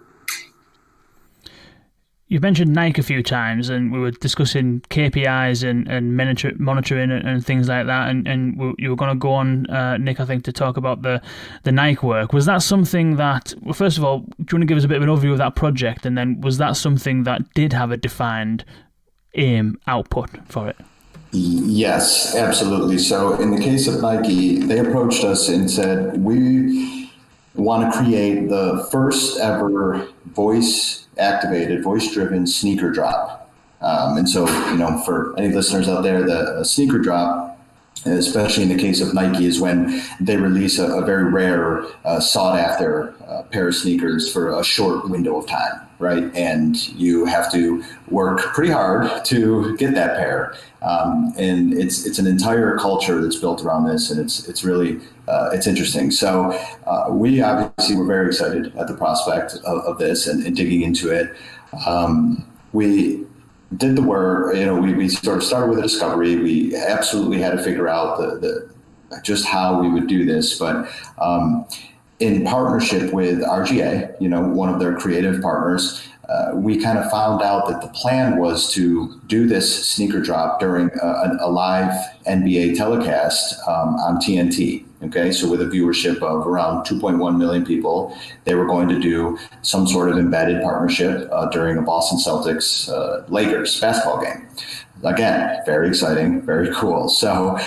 [SPEAKER 1] You've mentioned Nike a few times, and we were discussing KPIs and monitoring and things like that. And you were going to go on, Nick, I think, to talk about the Nike work. Was that something that, well, first of all, do you want to give us a bit of an overview of that project? And then was that something that did have a defined aim output for it?
[SPEAKER 5] Yes, absolutely. So in the case of Nike, they approached us and said, we want to create the first ever voice-activated, voice-driven sneaker drop. And so, for any listeners out there, the sneaker drop, especially in the case of Nike, is when they release a very rare, sought-after pair of sneakers for a short window of time, right? And you have to work pretty hard to get that pair. And it's an entire culture that's built around this, and it's really it's interesting. So we obviously were very excited at the prospect of this and digging into it. We did the work. We sort of started with a discovery. We absolutely had to figure out the just how we would do this, but in partnership with RGA, one of their creative partners, we kind of found out that the plan was to do this sneaker drop during a live NBA telecast on TNT. Okay, so with a viewership of around 2.1 million people, they were going to do some sort of embedded partnership during a Boston Celtics Lakers basketball game. Again, very exciting, very cool. So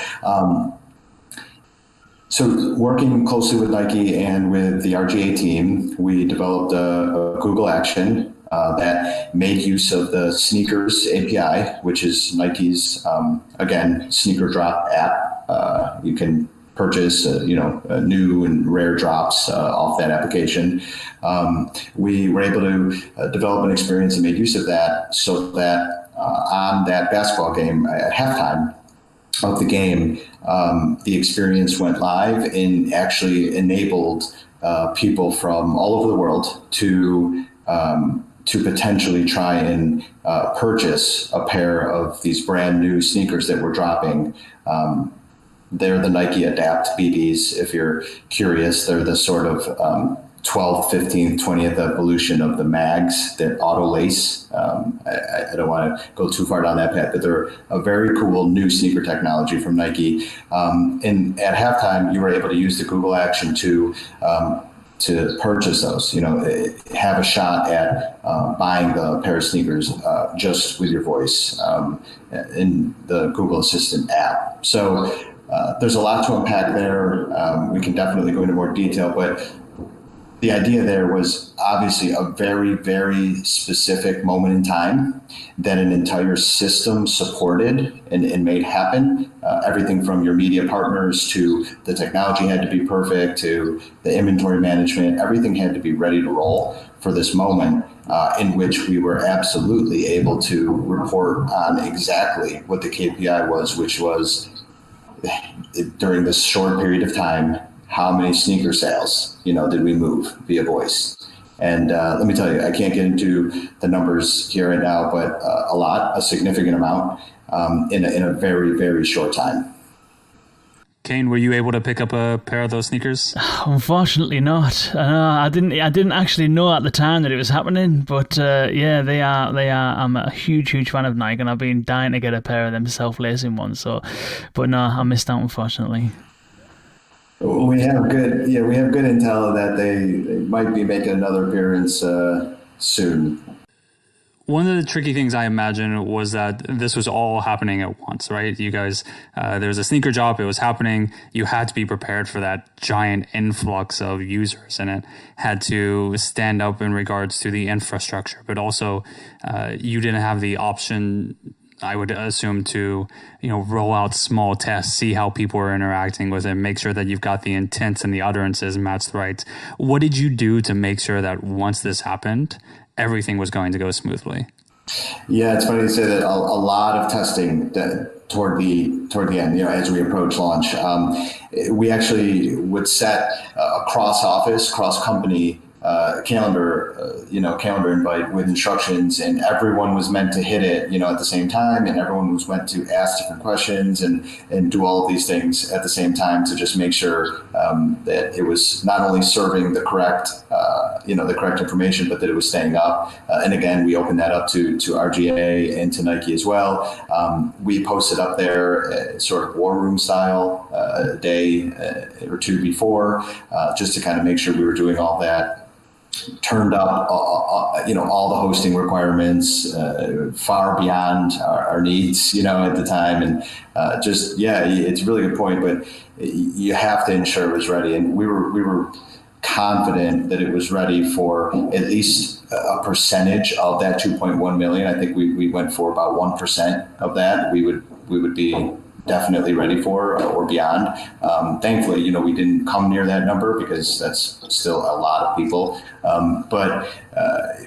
[SPEAKER 5] working closely with Nike and with the RGA team, we developed a Google action that made use of the Sneakers API, which is Nike's, again, sneaker drop app. You can purchase, new and rare drops off that application. We were able to develop an experience and made use of that so that on that basketball game at halftime of the game, the experience went live and actually enabled people from all over the world to potentially try and purchase a pair of these brand new sneakers that we're dropping. They're the Nike Adapt BBs. If you're curious, they're the sort of 12th, 15th, 20th evolution of the mags that auto lace. I don't want to go too far down that path, but they're a very cool new sneaker technology from Nike. And at halftime, you were able to use the Google action to purchase those, have a shot at buying the pair of sneakers just with your voice in the Google Assistant app. So there's a lot to unpack there. We can definitely go into more detail, but the idea there was obviously a very, very specific moment in time that an entire system supported and made happen. Everything from your media partners to the technology had to be perfect to the inventory management. Everything had to be ready to roll for this moment in which we were absolutely able to report on exactly what the KPI was, which was during this short period of time, how many sneaker sales, did we move via voice? And let me tell you, I can't get into the numbers here right now, but a significant amount in a very, very short time.
[SPEAKER 4] Kane, were you able to pick up a pair of those sneakers?
[SPEAKER 1] Unfortunately not. I didn't actually know at the time that it was happening, but yeah, they are. I'm a huge fan of Nike, and I've been dying to get a pair of them self-lacing ones. But no, I missed out, unfortunately.
[SPEAKER 5] We have good intel that they might be making another appearance soon.
[SPEAKER 4] One of the tricky things I imagine was that this was all happening at once, right? You guys, there was a sneaker drop, it was happening. You had to be prepared for that giant influx of users, and it had to stand up in regards to the infrastructure. But also, you didn't have the option, I would assume, to roll out small tests, see how people are interacting with it, make sure that you've got the intents and the utterances matched right. What did you do to make sure that once this happened, everything was going to go smoothly?
[SPEAKER 5] Yeah, it's funny to say that a lot of testing toward the end, as we approach launch. We actually would set a cross-office, cross-company calendar invite with instructions, and everyone was meant to hit it, at the same time, and everyone was meant to ask different questions and do all of these things at the same time to just make sure that it was not only serving the correct information, but that it was staying up. And again, we opened that up to RGA and to Nike as well. We posted up there sort of war room style a day or two before, just to kind of make sure we were doing all that. Turned up, all the hosting requirements far beyond our needs, at the time. And it's a really good point, but you have to ensure it was ready. And we were confident that it was ready for at least a percentage of that 2.1 million. I think we went for about 1% of that. We would be definitely ready for or beyond. Thankfully, we didn't come near that number because that's still a lot of people. But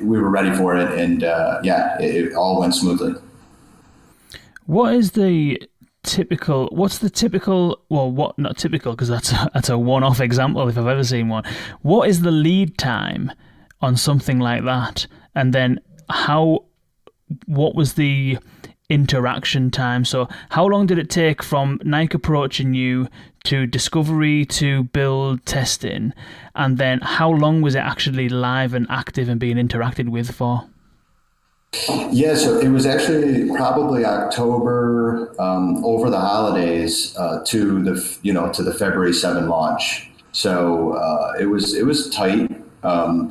[SPEAKER 5] we were ready for it, and it all went smoothly.
[SPEAKER 1] What's the typical, well, not typical, because that's a one-off example if I've ever seen one. What is the lead time on something like that? And then what was the interaction time? So how long did it take from Nike approaching you to discovery to build testing, and then how long was it actually live and active and being interacted with for?
[SPEAKER 5] Yeah, so it was actually probably October over the holidays to the February 7 launch. So it was tight.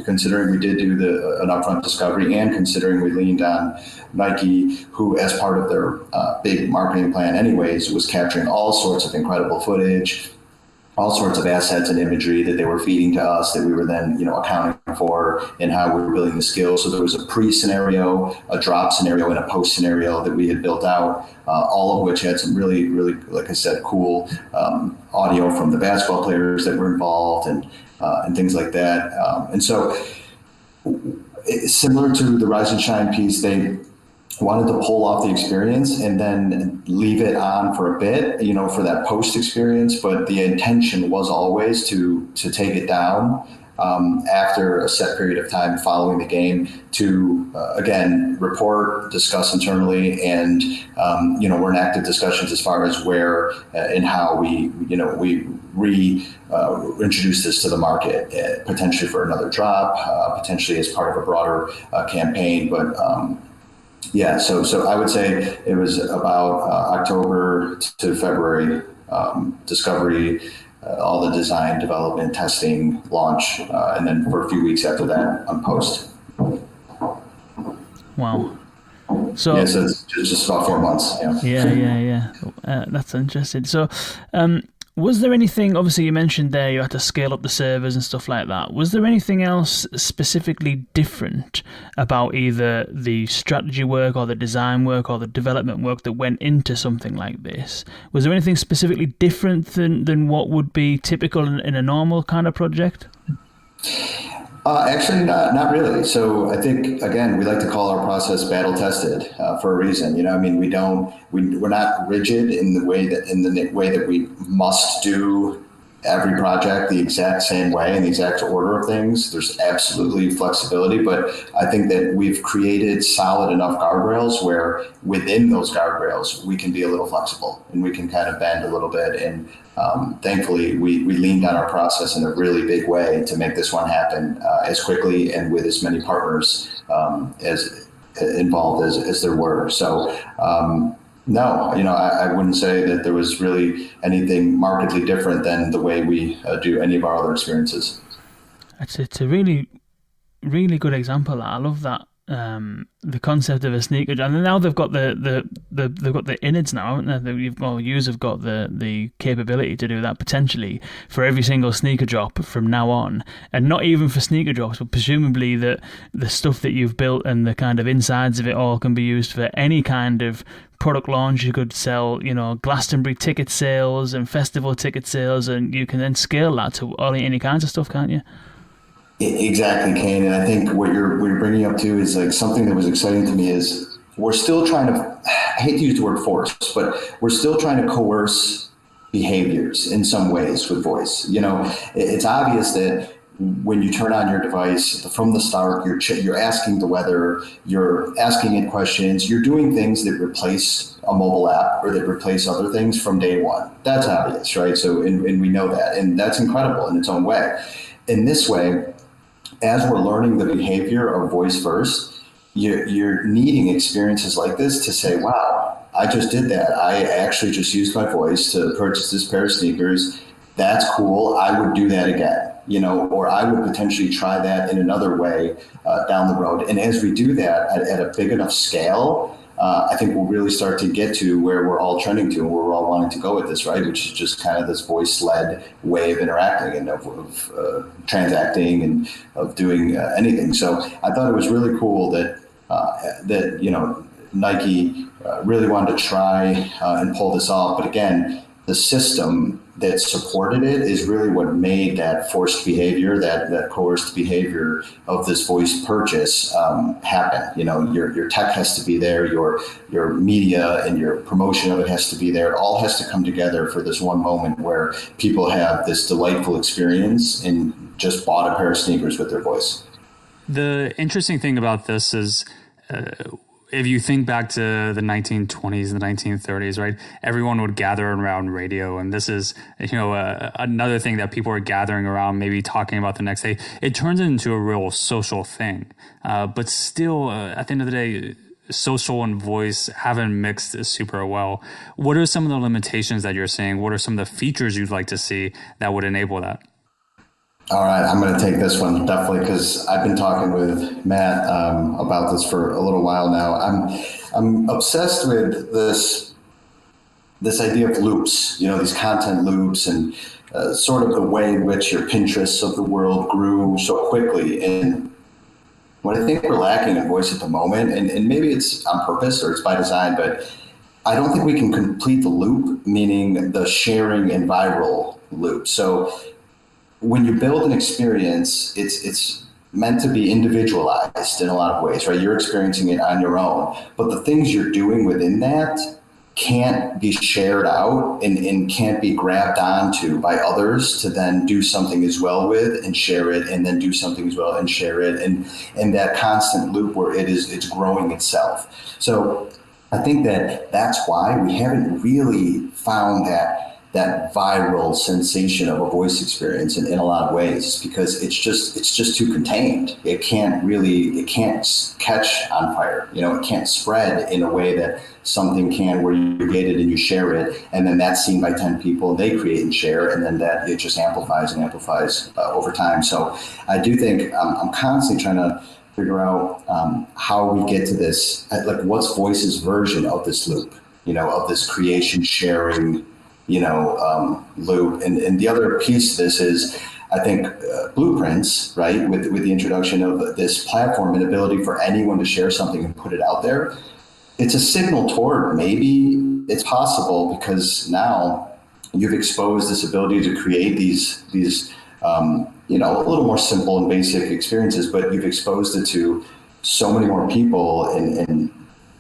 [SPEAKER 5] Considering we did do an upfront discovery, and considering we leaned on Nike, who, as part of their big marketing plan anyways, was capturing all sorts of incredible footage, all sorts of assets and imagery that they were feeding to us that we were then, accounting for and how we were building the skills. So there was a pre-scenario, a drop scenario, and a post scenario that we had built out, all of which had some really, really, like I said, cool audio from the basketball players that were involved and things like that. And so similar to the Rise and Shine piece, they wanted to pull off the experience and then leave it on for a bit, for that post experience. But the intention was always to take it down after a set period of time following the game to, again, report, discuss internally, and, we're in active discussions as far as where and how we introduce this to the market, potentially for another drop, potentially as part of a broader campaign. But so I would say it was about October to February, discovery, all the design, development, testing, launch, and then for a few weeks after that on post.
[SPEAKER 1] Wow. So
[SPEAKER 5] it's just about 4 months.
[SPEAKER 1] Yeah. That's interesting. So Was there anything, obviously you mentioned there you had to scale up the servers and stuff like that. Was there anything else specifically different about either the strategy work or the design work or the development work that went into something like this? Was there anything specifically different than what would be typical in a normal kind of project?
[SPEAKER 5] Actually, not really. So I think, again, we like to call our process battle tested for a reason. I mean, we're not rigid in the way that we must do every project the exact same way in the exact order of things. There's absolutely flexibility, but I think that we've created solid enough guardrails where within those guardrails, we can be a little flexible and we can kind of bend a little bit. And thankfully, we leaned on our process in a really big way to make this one happen as quickly and with as many partners as involved as there were. So, no, I wouldn't say that there was really anything markedly different than the way we do any of our other experiences.
[SPEAKER 1] It's a really, really good example. I love that. The concept of a sneaker, and now they've got they've got the innards now, haven't they? Yous have got the capability to do that potentially for every single sneaker drop from now on, and not even for sneaker drops, but presumably that the stuff that you've built and the kind of insides of it all can be used for any kind of product launch. You could sell, Glastonbury ticket sales and festival ticket sales, and you can then scale that to any kinds of stuff, can't you?
[SPEAKER 5] Exactly, Kane. And I think what you're bringing up too is like something that was exciting to me is we're still trying to, I hate to use the word force, but we're still trying to coerce behaviors in some ways with voice. It's obvious that when you turn on your device from the start, you're asking the weather, you're asking it questions, you're doing things that replace a mobile app or that replace other things from day one. That's obvious, right? So, and we know that, and that's incredible in its own way. In this way, as we're learning the behavior of voice first, you're needing experiences like this to say, wow, I just did that. I actually just used my voice to purchase this pair of sneakers. That's cool. I would do that again, or I would potentially try that in another way down the road. And as we do that at a big enough scale, I think we'll really start to get to where we're all trending to and where we're all wanting to go with this, right? Which is just kind of this voice-led way of interacting and of transacting and of doing anything. So I thought it was really cool that Nike really wanted to try and pull this off. But again, the system that supported it is really what made that forced behavior, that coerced behavior of this voice purchase happen. Your tech has to be there, your media and your promotion of it has to be there. It all has to come together for this one moment where people have this delightful experience and just bought a pair of sneakers with their voice.
[SPEAKER 4] The interesting thing about this is if you think back to the 1920s and the 1930s, right, everyone would gather around radio. And this is, another thing that people are gathering around, maybe talking about the next day. It turns into a real social thing. But still, at the end of the day, social and voice haven't mixed super well. What are some of the limitations that you're seeing? What are some of the features you'd like to see that would enable that?
[SPEAKER 5] All right, I'm going to take this one definitely because I've been talking with Matt about this for a little while now. I'm obsessed with this idea of loops, these content loops and sort of the way in which your Pinterests of the world grew so quickly. And what I think we're lacking in voice at the moment, and maybe it's on purpose or it's by design, but I don't think we can complete the loop, meaning the sharing and viral loop. So when you build an experience, it's meant to be individualized in a lot of ways, right? You're experiencing it on your own, but the things you're doing within that can't be shared out and can't be grabbed onto by others to then do something as well with and share it and then do something as well and share it. And that constant loop where it's growing itself. So I think that's why we haven't really found that viral sensation of a voice experience in a lot of ways, because it's just too contained. It can't catch on fire. It can't spread in a way that something can, where you get it and you share it, and then that's seen by 10 people, they create and share, and then that it just amplifies over time. So I do think I'm constantly trying to figure out how we get to this, like what's voice's version of this loop, of this creation, sharing, loop. And the other piece to this is, I think, blueprints, right? With the introduction of this platform and ability for anyone to share something and put it out there, it's a signal toward maybe it's possible, because now you've exposed this ability to create these a little more simple and basic experiences, but you've exposed it to so many more people, and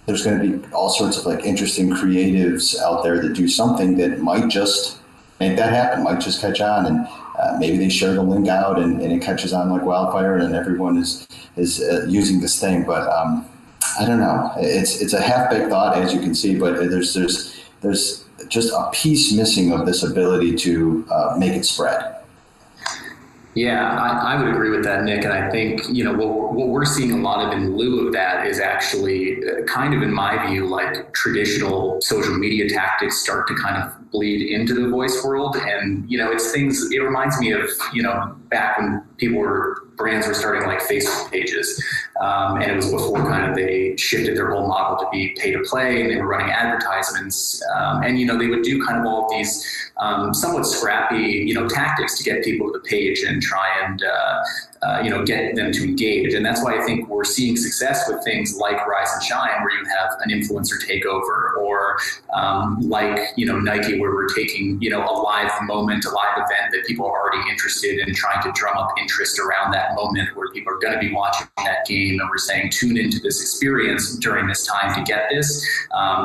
[SPEAKER 5] there's going to be all sorts of like interesting creatives out there that do something that might just make that happen, might just catch on, and maybe they share the link out and it catches on like wildfire, and everyone is using this thing. But I don't know. It's a half-baked thought, as you can see, but there's just a piece missing of this ability to make it spread.
[SPEAKER 6] Yeah, I would agree with that, Nick. And I think, what we're seeing a lot of in lieu of that is actually kind of, in my view, like traditional social media tactics start to kind of bleed into the voice world. And, it reminds me of, back when brands were starting like Facebook pages. And it was before kind of they shifted their whole model to be pay to play, and they were running advertisements. And they would do kind of all of these somewhat scrappy, tactics to get people to the page and try and, get them to engage. And that's why I think we're seeing success with things like Rise and Shine, where you have an influencer takeover, or Nike, where we're taking, a live moment, a live event that people are already interested in, trying to drum up interest around that moment where people are going to be watching that game. And we're saying, tune into this experience during this time to get this.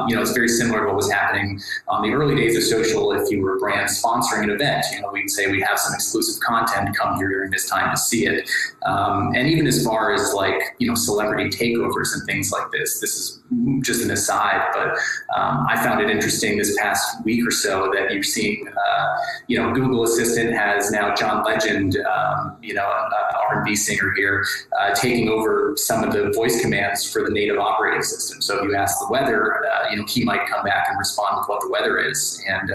[SPEAKER 6] It's very similar to what was happening on the early days of social. If you were a brand sponsoring an event, we'd say we have some exclusive content, come here during this time to see it. And even as far as celebrity takeovers and things like this is just an aside, but I found it interesting this past week or so that you're seeing, Google Assistant has now John Legend, an R&B singer here, taking over some of the voice commands for the native operating system. So if you ask the weather, he might come back and respond with what the weather is. And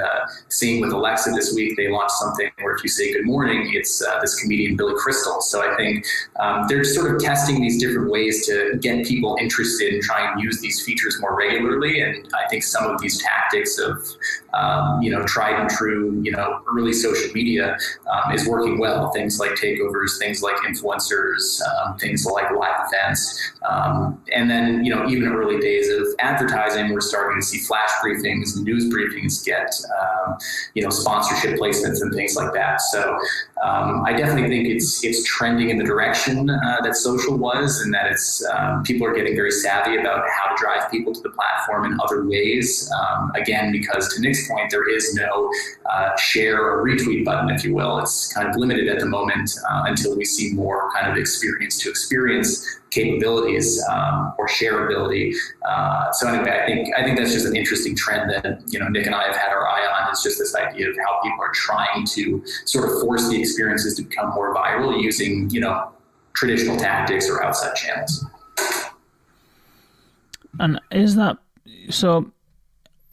[SPEAKER 6] seeing with Alexa this week, they launched something where if you say good morning, it's this comedian Billy Crystal. So I think they're sort of testing these different ways to get people interested and try and use these features more regularly. And I think some of these tactics of, tried and true, early social media is working well. Things like takeovers, things like influencers, things like live events. And then, even early days of advertising, we're starting to see flash briefings, news briefings get, sponsorship placements and things like that. So I definitely think it's trending in the direction that social was, and that it's people are getting very savvy about how to drive people to the platform in other ways. Again, because to Nick's point, there is no share or retweet button, if you will. It's kind of limited at the moment until we see more kind of experience to experience capabilities or shareability. So anyway, I think that's just an interesting trend that Nick and I have had our eye on. Is just this idea of how people are trying to sort of force the experiences to become more viral using traditional tactics or outside channels.
[SPEAKER 1] And is that so?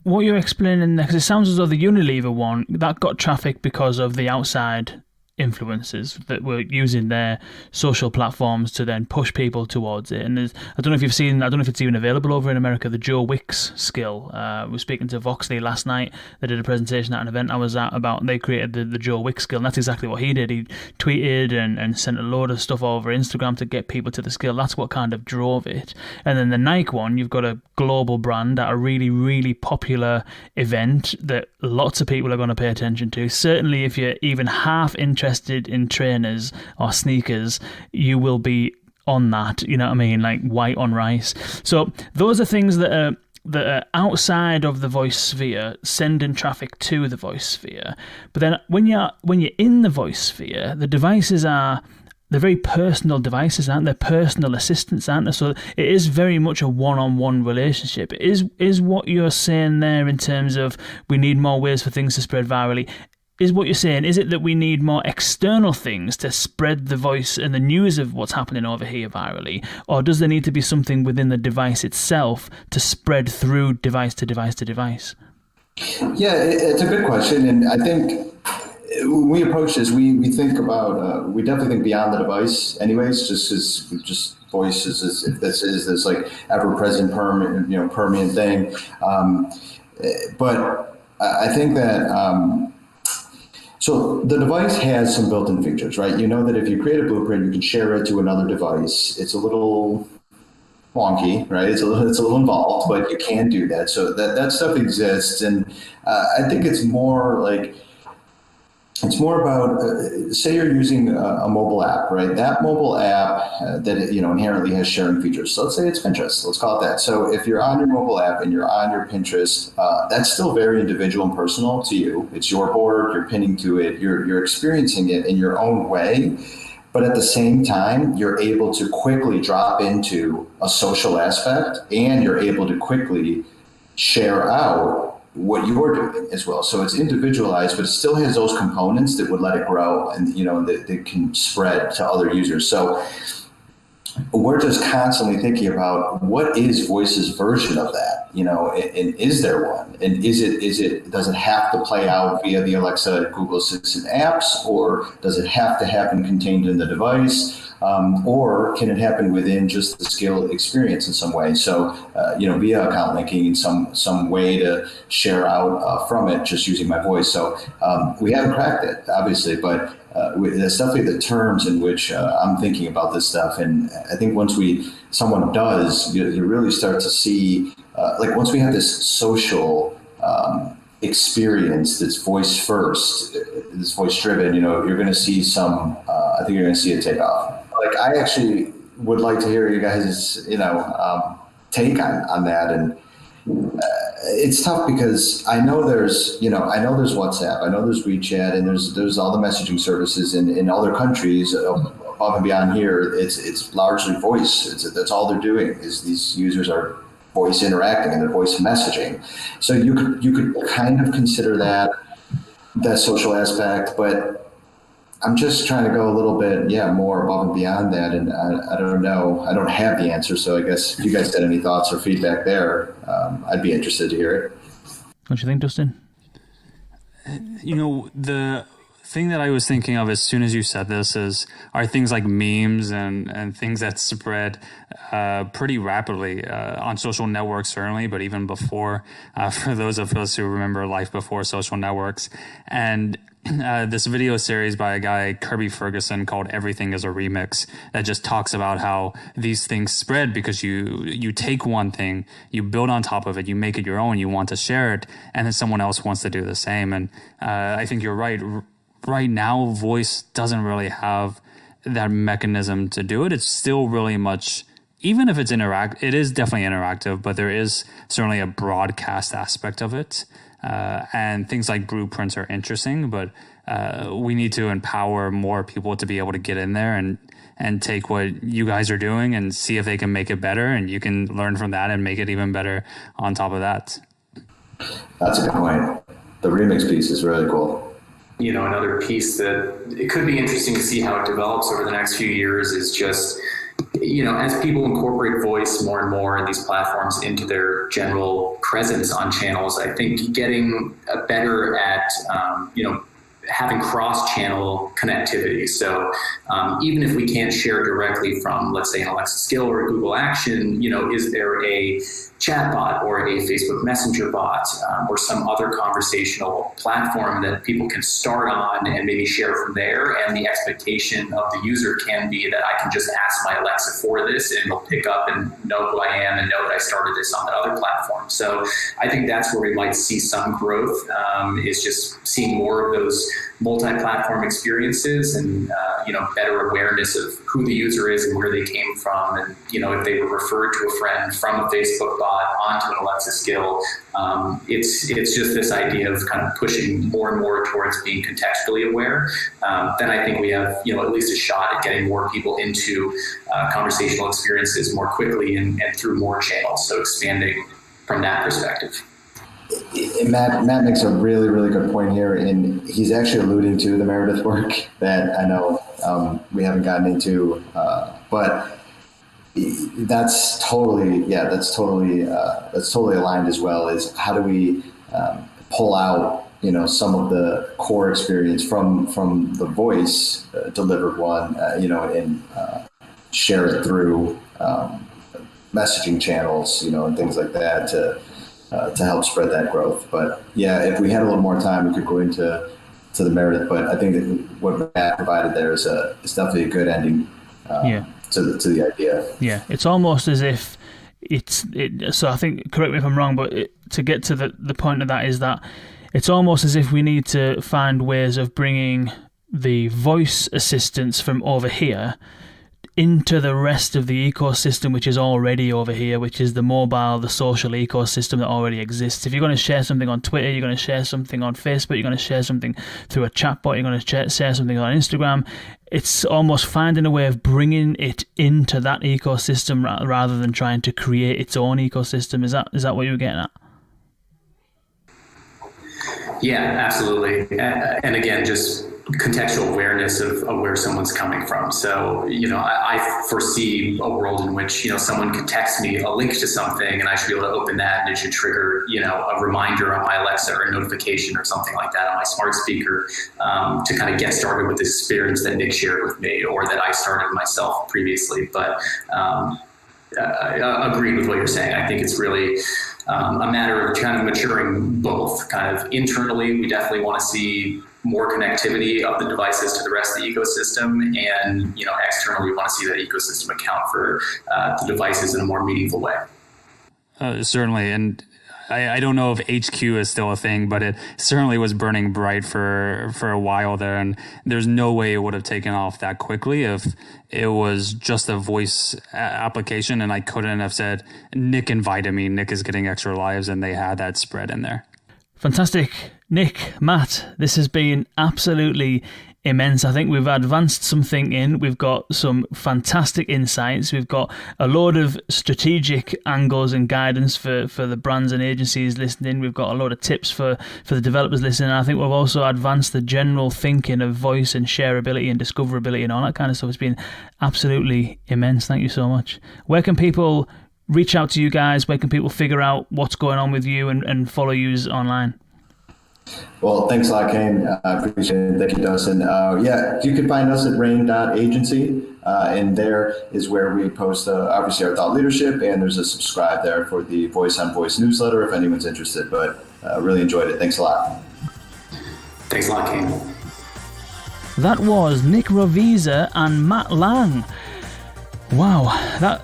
[SPEAKER 1] What you're explaining there, because it sounds as though the Unilever one that got traffic because of the outside influencers that were using their social platforms to then push people towards it. And I don't know if you've seen, I don't know if it's even available over in America, the Joe Wicks skill. We were speaking to Voxley last night. They did a presentation at an event I was at about, they created the Joe Wicks skill, and that's exactly what he did. He tweeted and sent a load of stuff over Instagram to get people to the skill. That's what kind of drove it. And then the Nike one, you've got a global brand at a really, really popular event that lots of people are going to pay attention to. Certainly if you're even half interested in trainers or sneakers, you will be on that, you know what I mean, like white on rice. So those are things that are outside of the voice sphere, sending traffic to the voice sphere. But then when you're in the voice sphere, the devices they're very personal devices, aren't they? Personal assistants, aren't they? So it is very much a one-on-one relationship. Is what you're saying there in terms of we need more ways for things to spread virally? Is what you're saying, is it that we need more external things to spread the voice and the news of what's happening over here virally? Or does there need to be something within the device itself to spread through device to device to device?
[SPEAKER 5] Yeah, it's a good question. And I think when we approach this, we think about, we definitely think beyond the device anyways, just voice is if this is this like ever-present permanent thing. But I think that, so the device has some built-in features, right? You know that if you create a blueprint, you can share it to another device. It's a little wonky, right? It's a little involved, but you can do that. So that stuff exists. And I think it's more about, say you're using a mobile app, right? That mobile app that inherently has sharing features. So let's say it's Pinterest. Let's call it that. So if you're on your mobile app and you're on your Pinterest, that's still very individual and personal to you. It's your board. You're pinning to it. You're experiencing it in your own way. But at the same time, you're able to quickly drop into a social aspect, and you're able to quickly share out what you're doing as well. So it's individualized, but it still has those components that would let it grow and, that can spread to other users. So we're just constantly thinking about what is Voice's version of that, and is there one? And does it have to play out via the Alexa, Google Assistant apps, or does it have to happen contained in the device? Or can it happen within just the skill experience in some way? So, via account linking in some way to share out from it, just using my voice. So we haven't cracked it, obviously, but that's definitely the terms in which I'm thinking about this stuff. And I think once someone does, you really start to see, once we have this social experience that's voice first, this voice driven, you're going to see I think you're going to see it take off. I actually would like to hear you guys, take on that. And it's tough because I know there's WhatsApp, I know there's WeChat, and there's all the messaging services in other countries above and beyond here. It's largely voice. That's all they're doing is these users are voice interacting and they're voice messaging. So you could kind of consider that social aspect, but I'm just trying to go a little bit, more above and beyond that. And I don't know. I don't have the answer. So I guess if you guys had any thoughts or feedback there, I'd be interested to hear it.
[SPEAKER 1] What do you think, Dustin?
[SPEAKER 4] The thing that I was thinking of as soon as you said this are things like memes and things that spread pretty rapidly on social networks, certainly, but even before, for those of us who remember life before social networks. And this video series by a guy, Kirby Ferguson, called Everything is a Remix, that just talks about how these things spread because you take one thing, you build on top of it, you make it your own, you want to share it, and then someone else wants to do the same. And I think you're right. Right now, voice doesn't really have that mechanism to do it. It's still really much, even if it's it is definitely interactive, but there is certainly a broadcast aspect of it. And things like blueprints are interesting, but we need to empower more people to be able to get in there and take what you guys are doing and see if they can make it better, and you can learn from that and make it even better on top of that.
[SPEAKER 5] That's a good point. The remix piece is really cool.
[SPEAKER 6] Another piece that it could be interesting to see how it develops over the next few years is just, as people incorporate voice more and more in these platforms into their general presence on channels, I think getting better at, having cross-channel connectivity. So even if we can't share directly from, let's say, an Alexa skill or a Google action, is there a chatbot or a Facebook Messenger bot or some other conversational platform that people can start on and maybe share from there? And the expectation of the user can be that I can just ask my Alexa for this and it'll pick up and know who I am and know that I started this on that other platform. So I think that's where we might see some growth, is just seeing more of those multi-platform experiences and better awareness of who the user is and where they came from, and if they were referred to a friend from a Facebook bot onto an Alexa skill. It's just this idea of kind of pushing more and more towards being contextually aware. Then I think we have at least a shot at getting more people into conversational experiences more quickly and through more channels. So expanding from that perspective.
[SPEAKER 5] Matt makes a really, really good point here, and he's actually alluding to the Meredith work that I know we haven't gotten into, but that's totally aligned as well. Is how do we pull out some of the core experience from the voice delivered one, and share it through messaging channels, and things like that to to help spread that growth. But yeah, if we had a little more time, we could go into the merit. But I think that what Matt provided there is definitely a good ending to the idea.
[SPEAKER 1] Yeah, it's almost as if so I think, correct me if I'm wrong, but to get to the point of that is that it's almost as if we need to find ways of bringing the voice assistants from over here into the rest of the ecosystem, which is already over here, which is the mobile, the social ecosystem that already exists. If you're going to share something on Twitter, you're going to share something on Facebook, you're going to share something through a chatbot, you're going to share something on Instagram. It's almost finding a way of bringing it into that ecosystem rather than trying to create its own ecosystem. Is that what you were getting at?
[SPEAKER 6] Yeah, absolutely. And again, just contextual awareness of where someone's coming from. So, I foresee a world in which, someone could text me a link to something and I should be able to open that and it should trigger, a reminder on my Alexa or a notification or something like that on my smart speaker to kind of get started with this experience that Nick shared with me or that I started myself previously. But I agree with what you're saying. I think it's really a matter of kind of maturing both. Kind of internally, we definitely want to see more connectivity of the devices to the rest of the ecosystem, and externally, we want to see that ecosystem account for the devices in a more meaningful way.
[SPEAKER 4] Certainly, and I don't know if HQ is still a thing, but it certainly was burning bright for a while there, and there's no way it would have taken off that quickly if it was just a voice application and I couldn't have said, Nick invited me, Nick is getting extra lives, and they had that spread in there.
[SPEAKER 1] Fantastic. Nick, Matt, this has been absolutely immense. I think we've advanced something in. We've got some fantastic insights. We've got a load of strategic angles and guidance for the brands and agencies listening. We've got a lot of tips for the developers listening. And I think we've also advanced the general thinking of voice and shareability and discoverability and all that kind of stuff. It's been absolutely immense. Thank you so much. Where can people reach out to you guys? Where can people figure out what's going on with you and follow you online?
[SPEAKER 5] Well, thanks a lot, Kane. I appreciate it. Thank you, Dustin. You can find us at rain.agency, and there is where we post, obviously, our thought leadership, and there's a subscribe there for the Voice on Voice newsletter if anyone's interested. But really enjoyed it. Thanks a lot.
[SPEAKER 6] Thanks a lot, Kane.
[SPEAKER 1] That was Nick Rovisa and Matt Lang. Wow,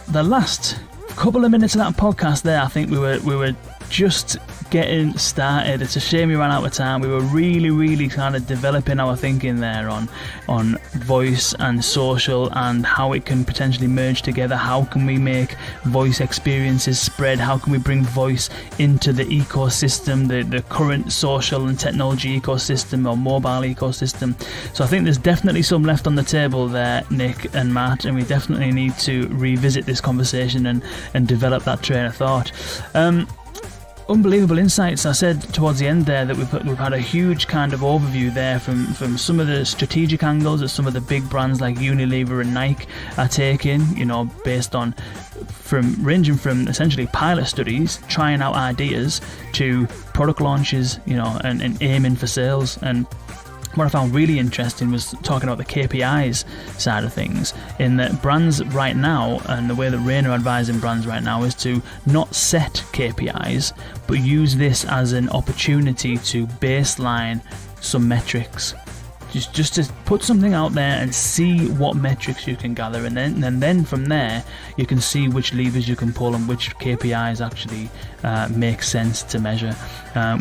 [SPEAKER 1] the last couple of minutes of that podcast there, I think we were just getting started. It's a shame we ran out of time. We were really kind of developing our thinking there on voice and social and how it can potentially merge together. How can we make voice experiences spread? How can we bring voice into the ecosystem, the current social and technology ecosystem or mobile ecosystem? So I think there's definitely some left on the table there, Nick and Matt, and we definitely need to revisit this conversation and develop that train of thought. Unbelievable insights. I said towards the end there that we've had a huge kind of overview there from some of the strategic angles that some of the big brands like Unilever and Nike are taking, based on ranging from essentially pilot studies, trying out ideas, to product launches, and aiming for sales. And what I found really interesting was talking about the KPIs side of things, in that brands right now, and the way that Rain are advising brands right now, is to not set KPIs, but use this as an opportunity to baseline some metrics. Just to put something out there and see what metrics you can gather, and then from there you can see which levers you can pull and which KPIs actually make sense to measure.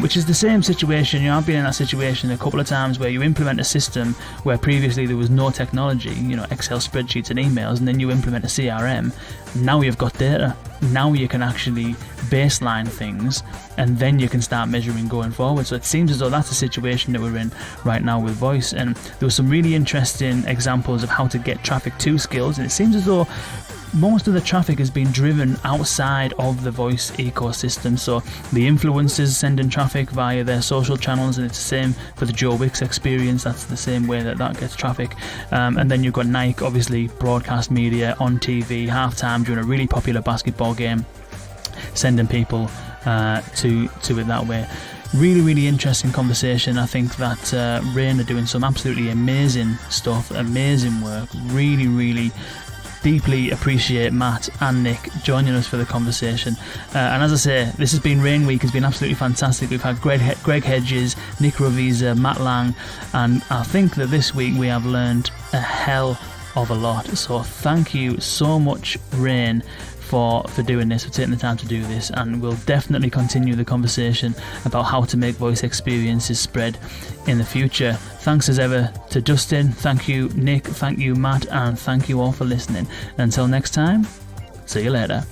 [SPEAKER 1] Which is the same situation. I've been in that situation a couple of times where you implement a system where previously there was no technology, Excel spreadsheets and emails, and then you implement a CRM. Now you've got data. Now you can actually baseline things, and then you can start measuring going forward. So it seems as though that's the situation that we're in right now with voice. And there were some really interesting examples of how to get traffic to skills, and it seems as though most of the traffic has been driven outside of the voice ecosystem. So the influencers sending traffic via their social channels, and it's the same for the Joe Wicks experience. That's the same way that gets traffic. And then you've got Nike, obviously broadcast media on TV, halftime during a really popular basketball game, sending people to it that way. Really interesting conversation. I think that Rain are doing some absolutely amazing stuff, amazing work, really deeply appreciate Matt and Nick joining us for the conversation. And as I say, this has been Rain Week. It's been absolutely fantastic. We've had Greg Hedges, Nick Rovisa, Matt Lang, and I think that this week we have learned a hell of a lot. So thank you so much, Rain, for doing this, for taking the time to do this, and we'll definitely continue the conversation about how to make voice experiences spread in the future. Thanks as ever to Dustin, thank you Nick, thank you Matt, and thank you all for listening. Until next time, see you later.